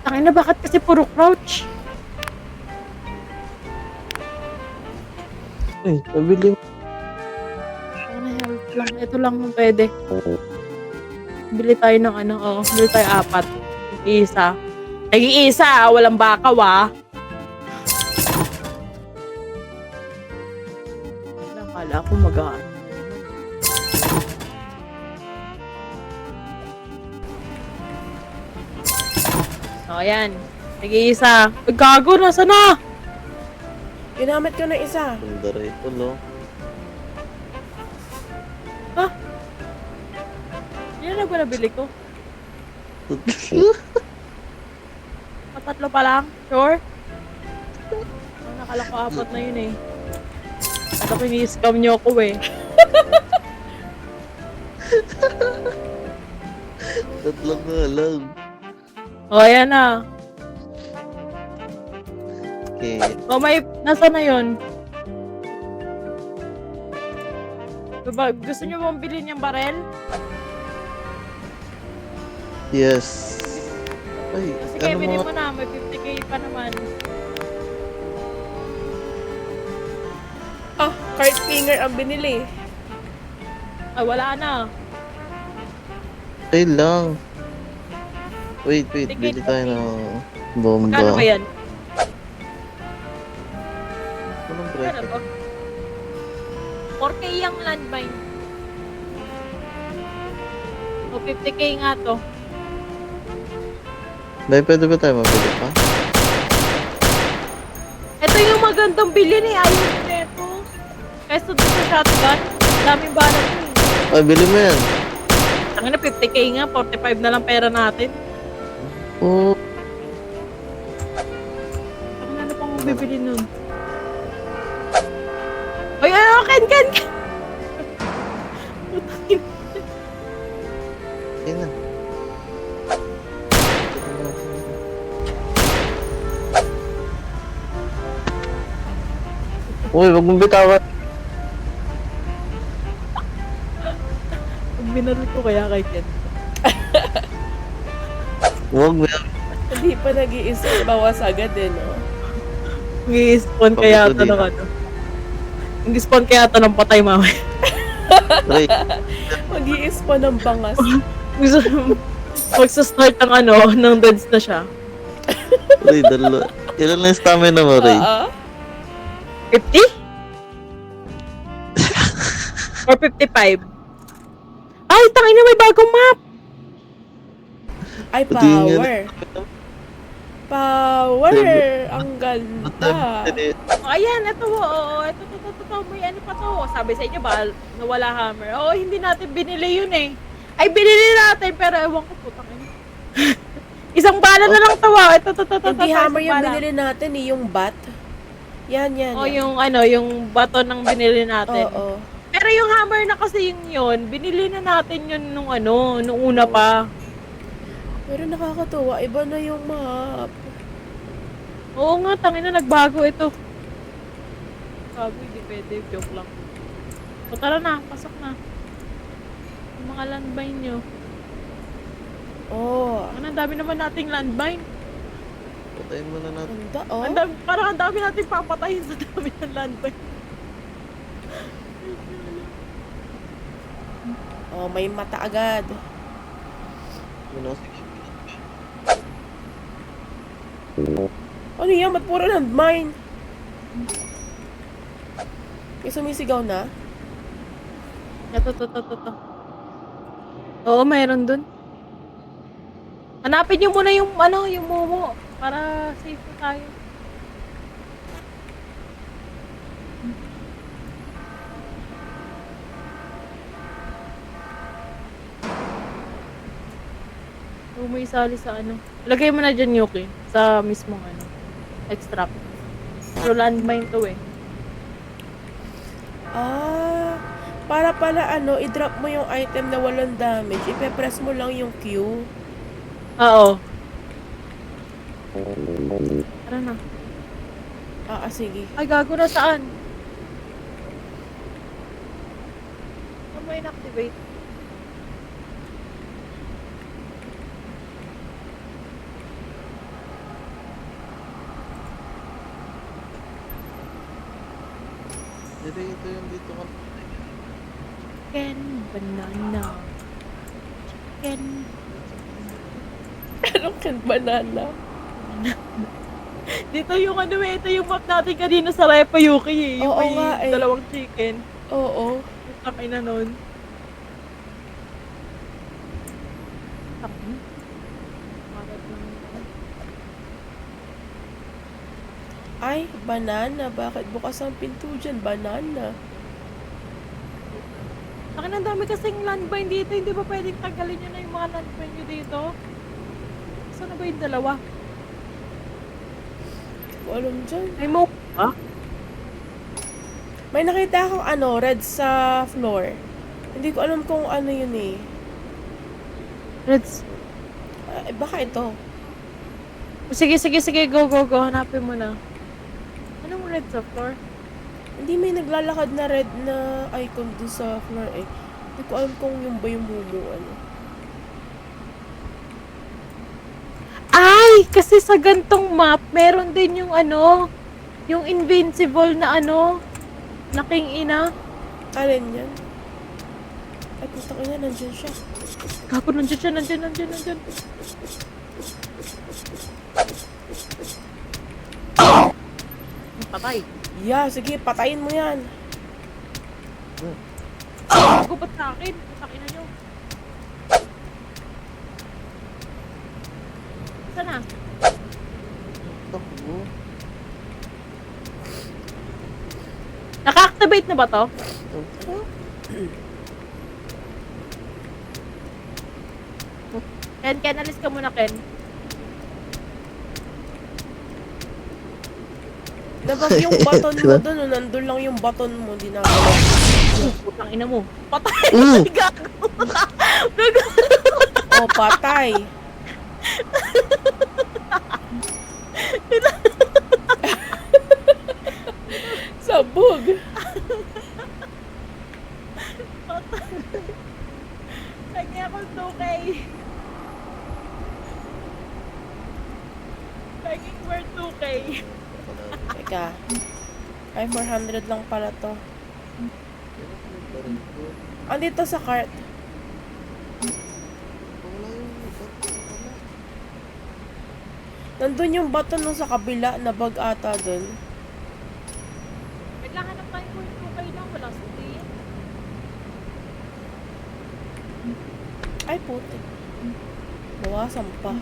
Tangin na, bakit kasi puro crouch? Uy, nabili mo. Ano na help lang, ito lang kung pwede. Bili tayo ng ano, oh, bili tayo 4. Isa. Nag-iisa, walang bakaw ah. Akala ko mag-ano. So, ayan. Nag-iisa. Ay, gago, nasa na? Ginamit ko na isa. Ganda rito, no? Yan na ba nabili ko? Patatlo pa lang? Sure? Oh, nakala ko 4 na yun eh. At ako ini-scam nyo ako eh. Tatlong na lang. O, ayan na. Okay. O, may, nasa na yun? Diba, gusto nyo bang bilhin yung barel? Yes. Ay, Kasi ano kaya bilhin mga... mo na, may 50k pa naman. Ah, card finger ang binili. Ay, wala na. Ay lang. Wait, Sige, bili tayo okay. ng bomba. Magkano ba yan? Anong Ano presyo? to? 4k yung landmine. O 50k nga to. Dahil pwede ba tayo mabili pa? Ito yung magandang bilhin eh. Ayaw ko nito. Kaysa doon sa shotgun. Daming bala to eh. Ay, bili mo yan. Tangina 50k nga. 45 na lang pera natin. Oo. Ano pang bibili nun? Ay, ay, Ken! Putangin. Okay na. Uy, wag mong bitawan. Pag binaril ko kaya kay Ken. Wag mo. Hindi pa nag-iisa. Bawas agad eh, no? Mag-i-spawn kaya ito ng ano. Mag-i-spawn kaya ito ng patay mamaya. Ray, Mag-iis pa ng bangas. Magsa-start ng ano, ng deads na siya. Ray, dalawa. Ilan na yung stamina mo, Ray? 50? Or 55? Ay, tangin na may bagong map! Ay, Pati yung power. Power! Ang ganda. Oh, ayan, ito, oo, ito, may ano pa to. Sabi sa inyo ba, nawala hammer. Oo, hindi natin binili yun eh. Ay, binili natin, pero ewan ko, putang ina. Isang bala na lang tawa. Ito, Hindi hammer isang yung bala. binili natin eh, yung bat. Yan. Oh, yung ano, yung baton ng binili natin. Oo. Pero yung hammer na kasi yun, binili na natin yun nung ano, nung una pa. Pero nakakatuwa, iba na yung map. Oo nga, tangin na, nagbago ito. Bago, hindi pwede, joke lang. O tara na, pasok na. Yung mga landmine nyo. Oh, Ano, ang dami naman nating landmine. Patayin mo na natin. ganda oh. Parang ang dami nating papatayin sa dami ng landmine. Oh, may mata agad. Ano? Ano yan? Ba't puro landmine? May sumisigaw na? Ito. Oo, mayroon dun. Hanapin niyo muna yung ano, yung Momo. Para safe na tayo. Huwag mo isali sa ano. Lagay mo na dyan, Yuki. Sa mismong ano. Extract. Pero landmine to eh. Ah, para pala ano, i-drop mo yung item na walang damage, ipe-press mo lang yung Q. Oo. Tara na. Sige. Ay, gago na saan? Saan mo inactivate? Ito yung dito ka. Chicken, banana. Chicken. Anong kan banana? Dito yung ano eh, ito yung map natin kanina sa Repa Yuki eh. Yung Oo may nga eh. dalawang chicken. Oo. Ang ina nun. Takin. Ay, banana. Bakit bukas ang pinto dyan? Banana. Akin ang dami kasing landmine dito. Hindi ba pwedeng tanggalin nyo na yung mga landmine nyo dito? Saan na ba yung dalawa? Hindi ko alam dyan. Ay mo. Ha? May nakita akong ano, red sa floor. Hindi ko alam kung ano yun eh. Reds. Baka ito. Sige. Go. Hanapin mo na. Anong red sa floor? Hindi may naglalakad na red na icon dun sa floor eh. Hindi ko alam kung yung ba yung mumu ano. Ay! Kasi sa gantong map, meron din yung ano, yung invincible na ano, na king ina. Alin yan? Ay, puta ko na, nandyan siya. Kako, nandiyan siya, nandiyan. Patay. Yeah, sige, patayin mo yan. Ako ba't sa akin? Sakin na nyo. Saan na? Takbo. Naka-activate na ba to? Ken, alis ka muna, Ken. Nabag yung baton mo dun, o nandun lang yung baton mo, di na Putang ina mo. Patay! Mm. Gago! Oh, patay. Sabog. Lagi ako 2K. Laging worth 2K. Teka. Ay, 400 lang pala to. Andito sa cart. Nandun yung baton nung sa kabila, na bag ata dun. Wait lang, hanap tayo worth 2K lang. Wala suti. Ay, puti. Bawasan pa.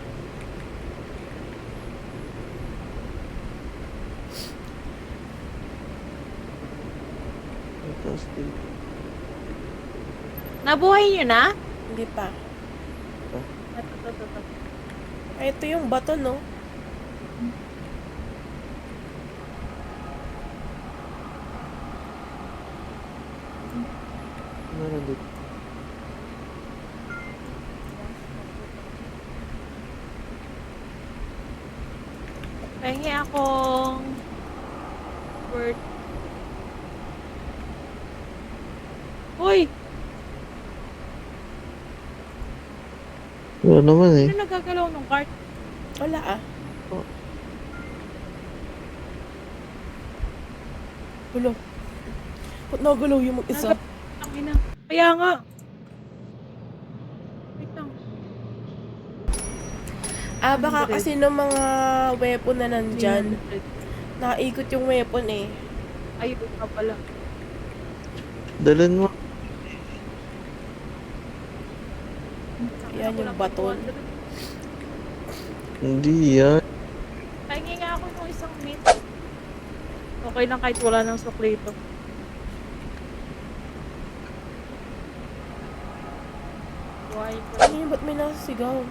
Fantastic. Nabuhay nyo na? Hindi pa. Ito. Ay, ito yung baton, no? Meron dito. Pahingi akong worth. Uy! Wala naman eh. Ano nagagalaw ng cart? Wala ah. Oh. Gulo. Ba't nagalaw yung mag-isa? Ang ina. Kaya nga. Wait lang. Baka kasi ng mga weapon na nandyan, naikot yung weapon eh. Ayun pa pala. Dalhin mo. Yan yung baton. Hindi yan. Pahingi nga ako ng isang mint. Okay lang kahit wala ng suklito. Why? Ano yun? Ba't may nasasigaw?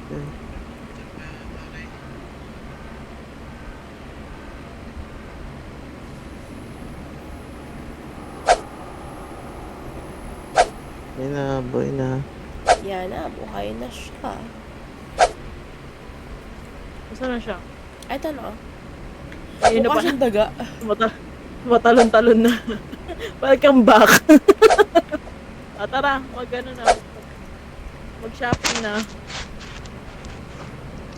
Okay. Boy na. Yan na, buhay na siya. Saan na siya? Ay, ito na. Ayun na Mukha pa. siyang daga. Tumatalon-talon na. Welcome back. Tara, wag ano na. Mag-shopping na.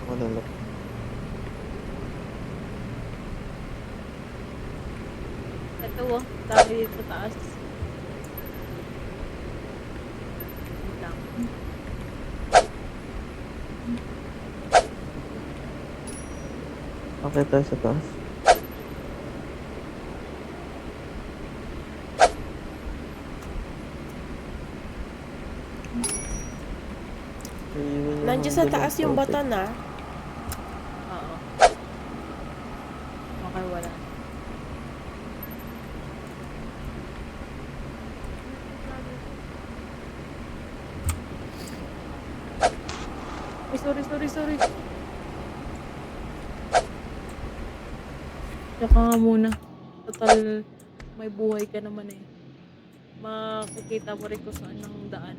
Malalak. Ito oh, dami dito sa taas. Wait lang. Okay tayo sa taas. Nandiyan sa taas yung baton na. Oo. Okay, wala. Ay, sorry. Tsaka nga muna. Total, may buhay ka naman eh. Makikita mo rin kung saan ang daan.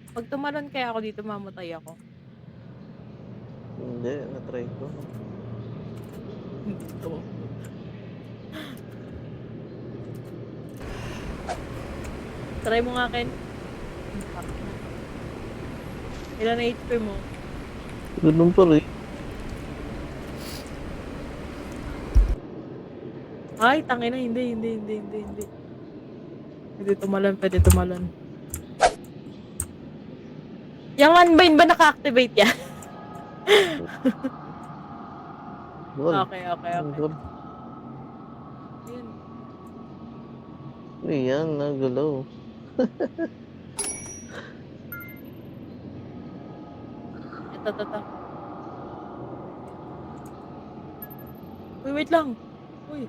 Pag tumalon kaya ako dito, mamatay ako. Hindi, na-try ko. Dito. Try mo nga, Ken. Ilan na HP mo? Ganun pa rin. Ay, tangina, hindi. Pwede tumalon. Yung unbind ba naka-activate yan? Gold. Okay. Gold. Ayun. Uy, yan, nagalaw. Ito. Uy, wait lang. Uy.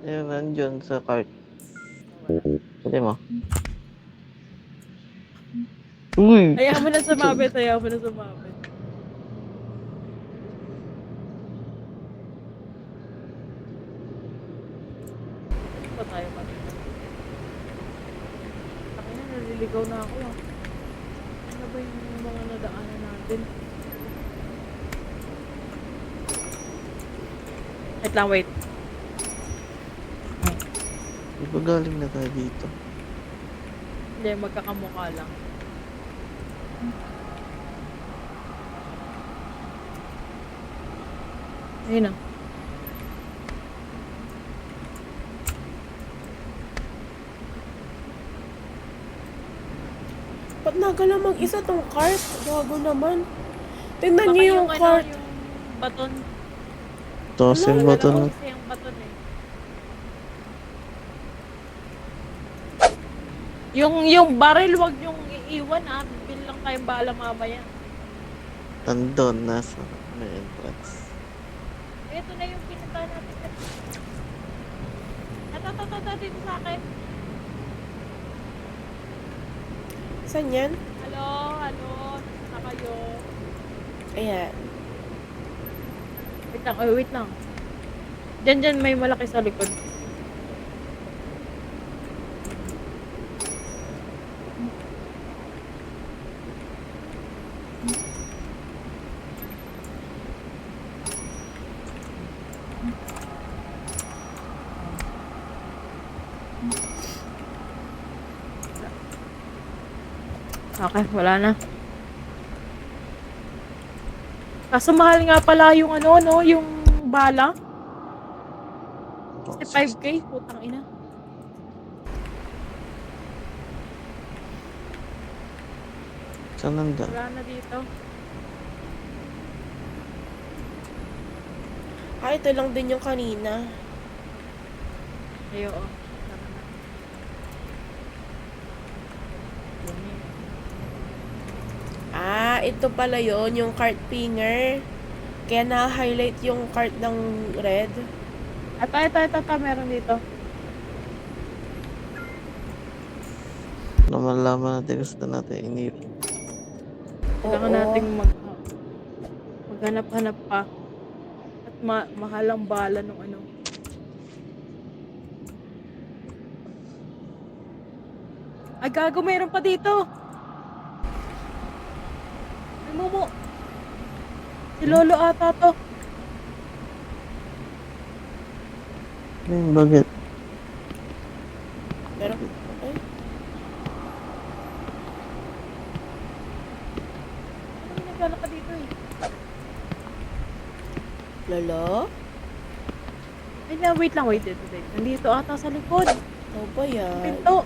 Ayun, nandyan sa cart. Pwede mo. Uy! Hayaan mo na sumabit. Pa tayo pa. Tangina, naliligaw na ako ah. Ano ba yung mga nadaanan natin? Wait. Di ba galing na tayo dito? Hindi, magkakamukha lang. Ayun na. Ba't nagala mag-isa tong cart? Gago naman. Tingnan niyo yung cart. Yung baton. Tosin ba ito? Dalawa kasi yung baton eh. Yung barrel, wag yung iiwan ah. Bibil lang kayong bala mamaya. Nandun, nasa may entrance. Ito na yung pinunta natin. Ito, dito sa akin. Saan yan? Hello, nasa kayo. Ayan. Wait lang. Diyan may malaki sa likod. Okay, wala na. Kaso mahal nga pala yung yung bala. 65K, putang ina. Saan nandyan? Wala na dito. Ito lang din yung kanina. Ayo, oh. Tara na. Yun eh. Ito pala yon yung cart pinger. Kaya na-highlight yung cart ng red. Ito, meron dito. Naman laman natin gusto natin inip. Kailangan Oo. nating maghanap-hanap pa. At mahal ang bala nung ano. Ay, gago, meron pa dito. Ay, Momo. Si Lolo ata to. Bakit? Pero, ay, Ano naglalak ka dito eh? Lolo? Ay, wait lang, wait. Nandito ata sa likod. Ano ba yan? Pinto.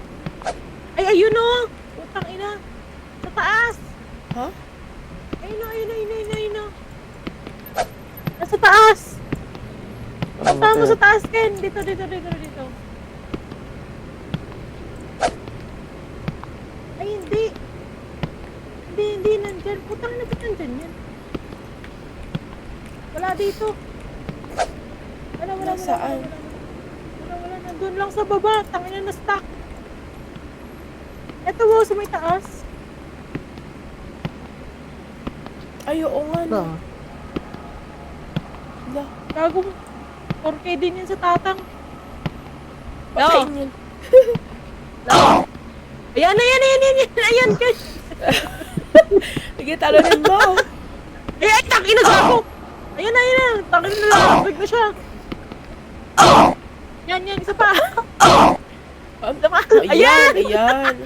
Ay, ayun o! Putang ina! Sa taas! Ha? Ayun o. Nasa taas! Punta mo sa taas, Ken! Dito. Ay, hindi! Hindi, nandyan. Putang ina, ba't nandyan yan? Wala dito. Wala. Nasaan? Wala. Nandun lang sa baba. Tangina na stuck. Eto, wow, sa may taas. Ay, oo nga na. Wala. Wala. Gago. 4K din yan sa tatang. Pakain yun. Ayan, guys. Sige, talunin mo. Ay, tangina gago. Ayan na. Tangina na lang. Big na siya. Yan, isa pa. Isa pa. Ayan. Tangina,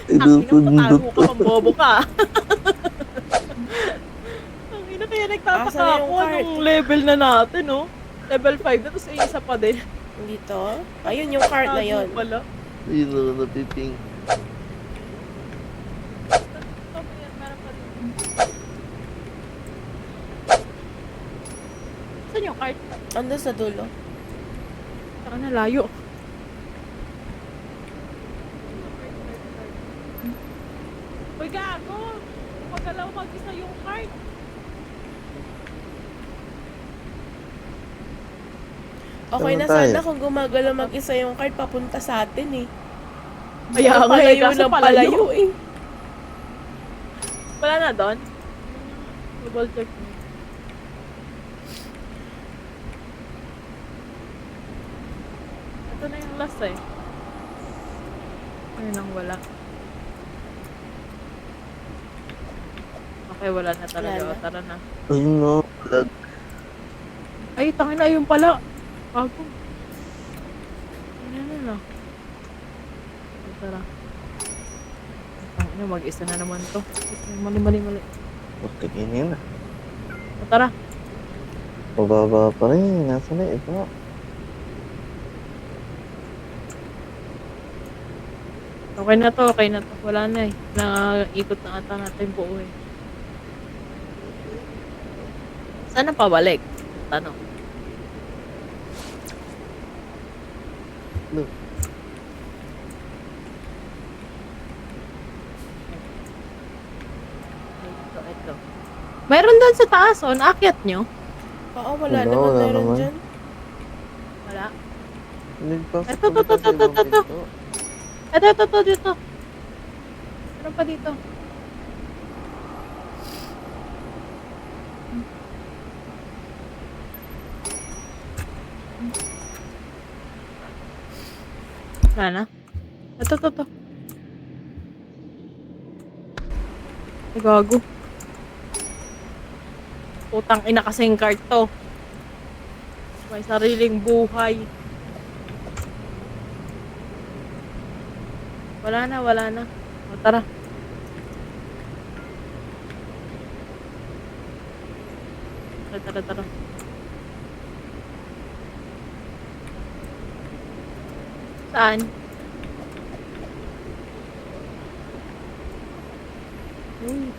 Inupundot patago to. ka, mambobo ka. Tangina, kaya nagtataka Asan na yung ako cart? anong level na natin, no? Level 5 na, tapos isa pa din. Dito. Ayun yung cart na yun. Tago pala. Yun ako napiping. Saan yung cart? Ando sa dulo. Saka na layo. Uy, gago! Pagalaw mag-isa yung cart. Okay Saan na tayo? sana kung gumagalaw mag-isa yung cart papunta sa atin eh. Kaya nga, palayo kaso ng palayo. palayo eh. Wala na doon? Double check mo. Ito na yung last eh. Ayun ang wala. Okay, wala na talaga. Wala na. O, tara na. Ayun no. Lag. Ay, tangin na yun pala. Bago. Ano na. O, tara. Tangin na, mag-isa na naman to. Mali. Pagkaginin na. O, tara. Mababa pa rin. Nasa na ito. Okay na to. Wala na eh. Naikot na ata natin buo eh. Saan ang pabalik? Tanong. Look. Ito. Mayroon doon sa taas, oh. Naakyat nyo? Oo, wala Wala, naman wala meron naman. dyan. Wala. Nagpasok Ito, kami kasi ibang ito. pinto. Ito, dito. Meron pa dito. Wala na. Ito. Ay, gago. Putang ina kasing cart to. May sariling buhay. Wala na. O, tara. Tara. Saan? Uy,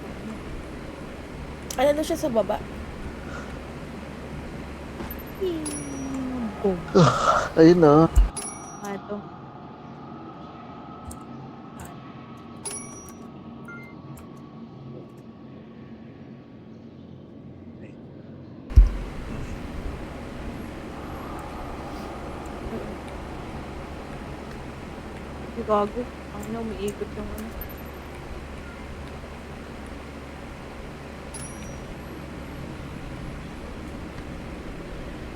Ano na siya sa baba? boom. Ayun na. Ito. Ay, gago. Ang ina, umiikot yung ano.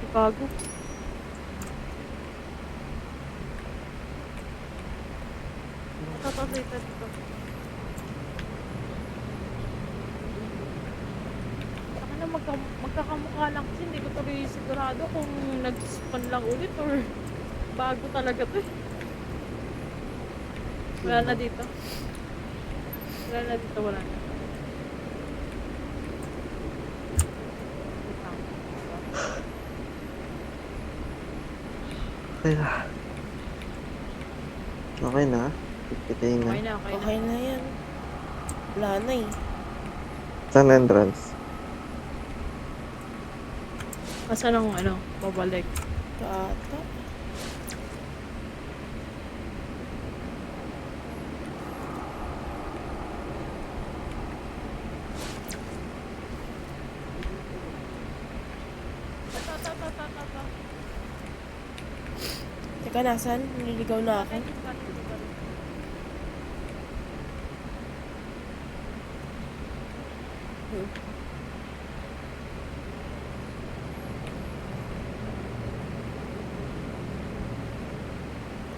Ay, gago. Ito. Saka na magkakamukha lang kasi hindi ko tuloy sigurado kung nag-spawn lang ulit or bago talaga to eh. Wala na dito. Wala na. Wait lang. Okay na. Okay na. Pipitayin na. Okay na. Okay na yan. Wala na eh. Saan entrance? Asa nang ano, babalik. Kata. Teka, nasan? Nililigaw na ako.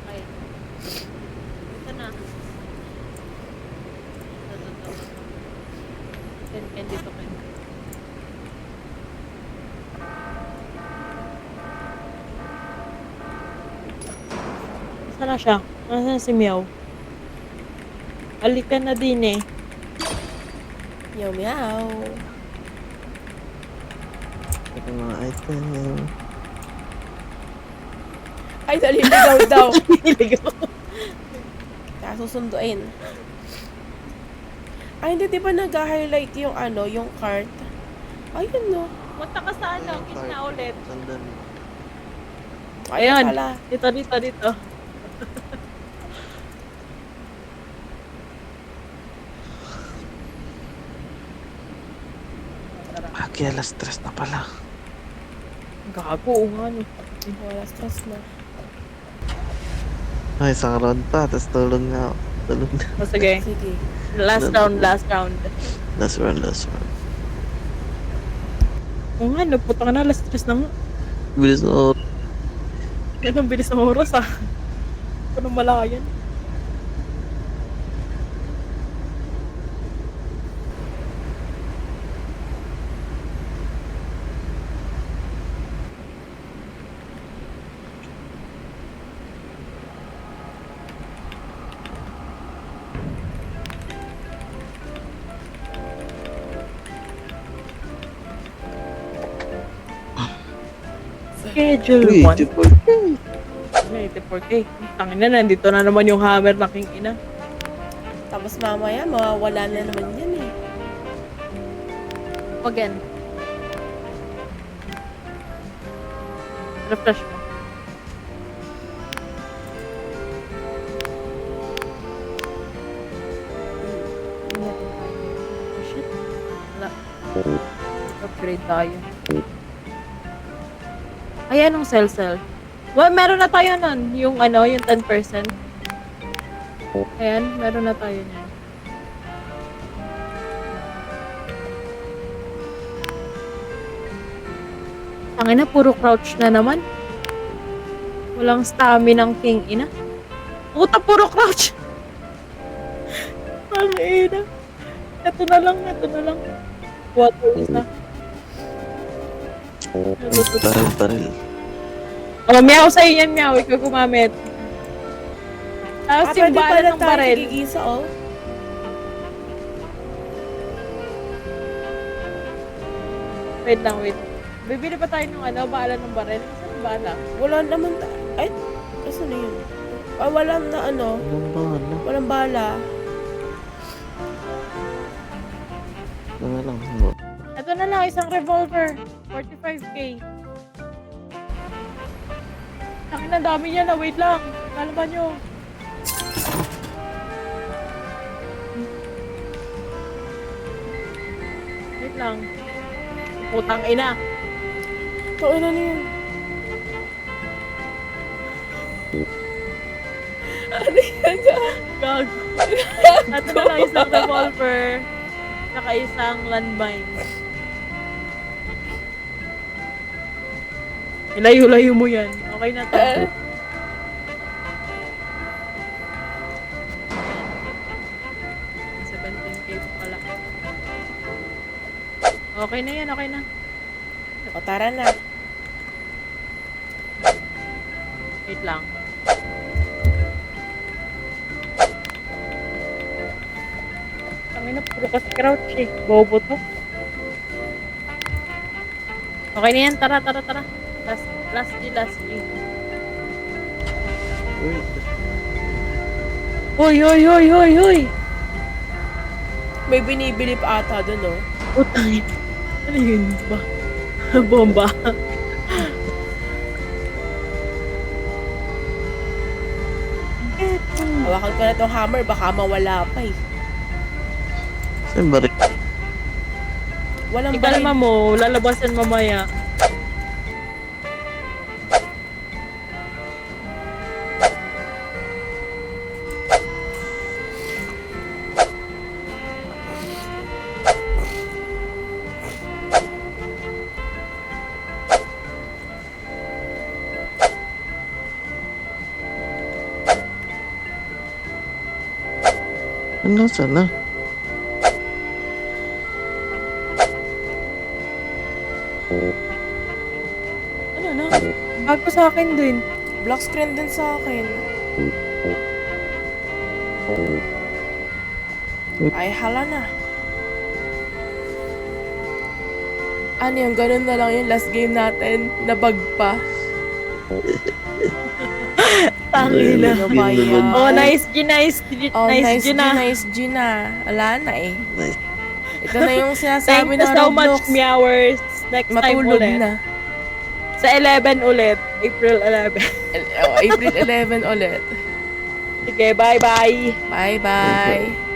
Okay. Ito na. Ito. Ken, dito, Ken. Saan na siya? Nasaan si Meow? Halika na din eh. Meow meow. Ito yung mga item. Ay, naliligaw daw. Niligaw. Kaya susunduin. Ay, hindi, di ba nag-highlight yung ano, yung cart? Ayun no. Punta ka sa ano, gitna ulit. Sandali. Ayan. Pala. Dito. Kaya alas 3 na pala. Gago, oo nga no. Wala stress na. Ay, isang round pa. Tapos tulog na ako. Tulog na. O sige. Sige. Last round. Last round. Oo nga, nagpunta ka na, last stress na nga. Bilis mo. Yan ang bilis ng oras ah. Ano malayan. Schedule 1. 84K. Tangin na, nandito na naman yung hammer na king ina. Tapos mamaya, mawawala na naman yan eh. Again. Refresh mo. Oh, shit. Wala. Upgrade tayo. Ay, anong cell? Well, meron na tayo nun. Yung ano, yung 10%. Ayan, meron na tayo niyan. Tangina na, puro crouch na naman. Walang stamina ng king ina. Puta, puro crouch. Ang ina. Ito na lang. Water isa. Baril. Oh, meow sa'yo yan, meow. Ikaw gumamit. Tapos yung bala ng baril. Gigisa, oh. Wait lang. Bibili pa tayo ng ano, bala ng baril. Saan yung bala? Wala naman, ay, asan na yun? Ah, wala na ano, Anong bahala? walang bala. ko na lang. Ito na lang, isang revolver. 45k. Akin na, dami niya na. Wait lang. Kalaban nyo. Wait lang. Putang ina. Ito na yun. Ano yan? Gago. Ito na lang isang revolver. Saka isang landmine. Ilayo-layo mo yan. Okay na to. Eh. 17k pala. Okay na yan, okay na. O, tara na. Wait lang. Tangina, puro kasi crouch eh. Bobo to. Okay na yan, tara. Last G. Uy, Hoy! May binibili pa ata dun, oh. Putangin. Ano yun ba? Bomba. Hawakan ko na tong hammer, baka mawala pa eh. saan ba rin? Walang Ikalma mo, lalabasan mamaya. Ano, sana? Ano na? Bago sa akin din. Black screen din sa akin. Ay, hala na. Ano yung ganun na lang yung last game natin? Nabag pa. Tangina. Ano ba yan? Oh, nice G. Oh, Nice G na. nice G na. Wala na eh. Nice. Ito na yung Thank sinasabi you ng so much, Roblox. Meowers. Next time Matulog ulit. na. Sa 11 ulit. April 11. April 11 ulit. Sige, bye-bye. Bye-bye.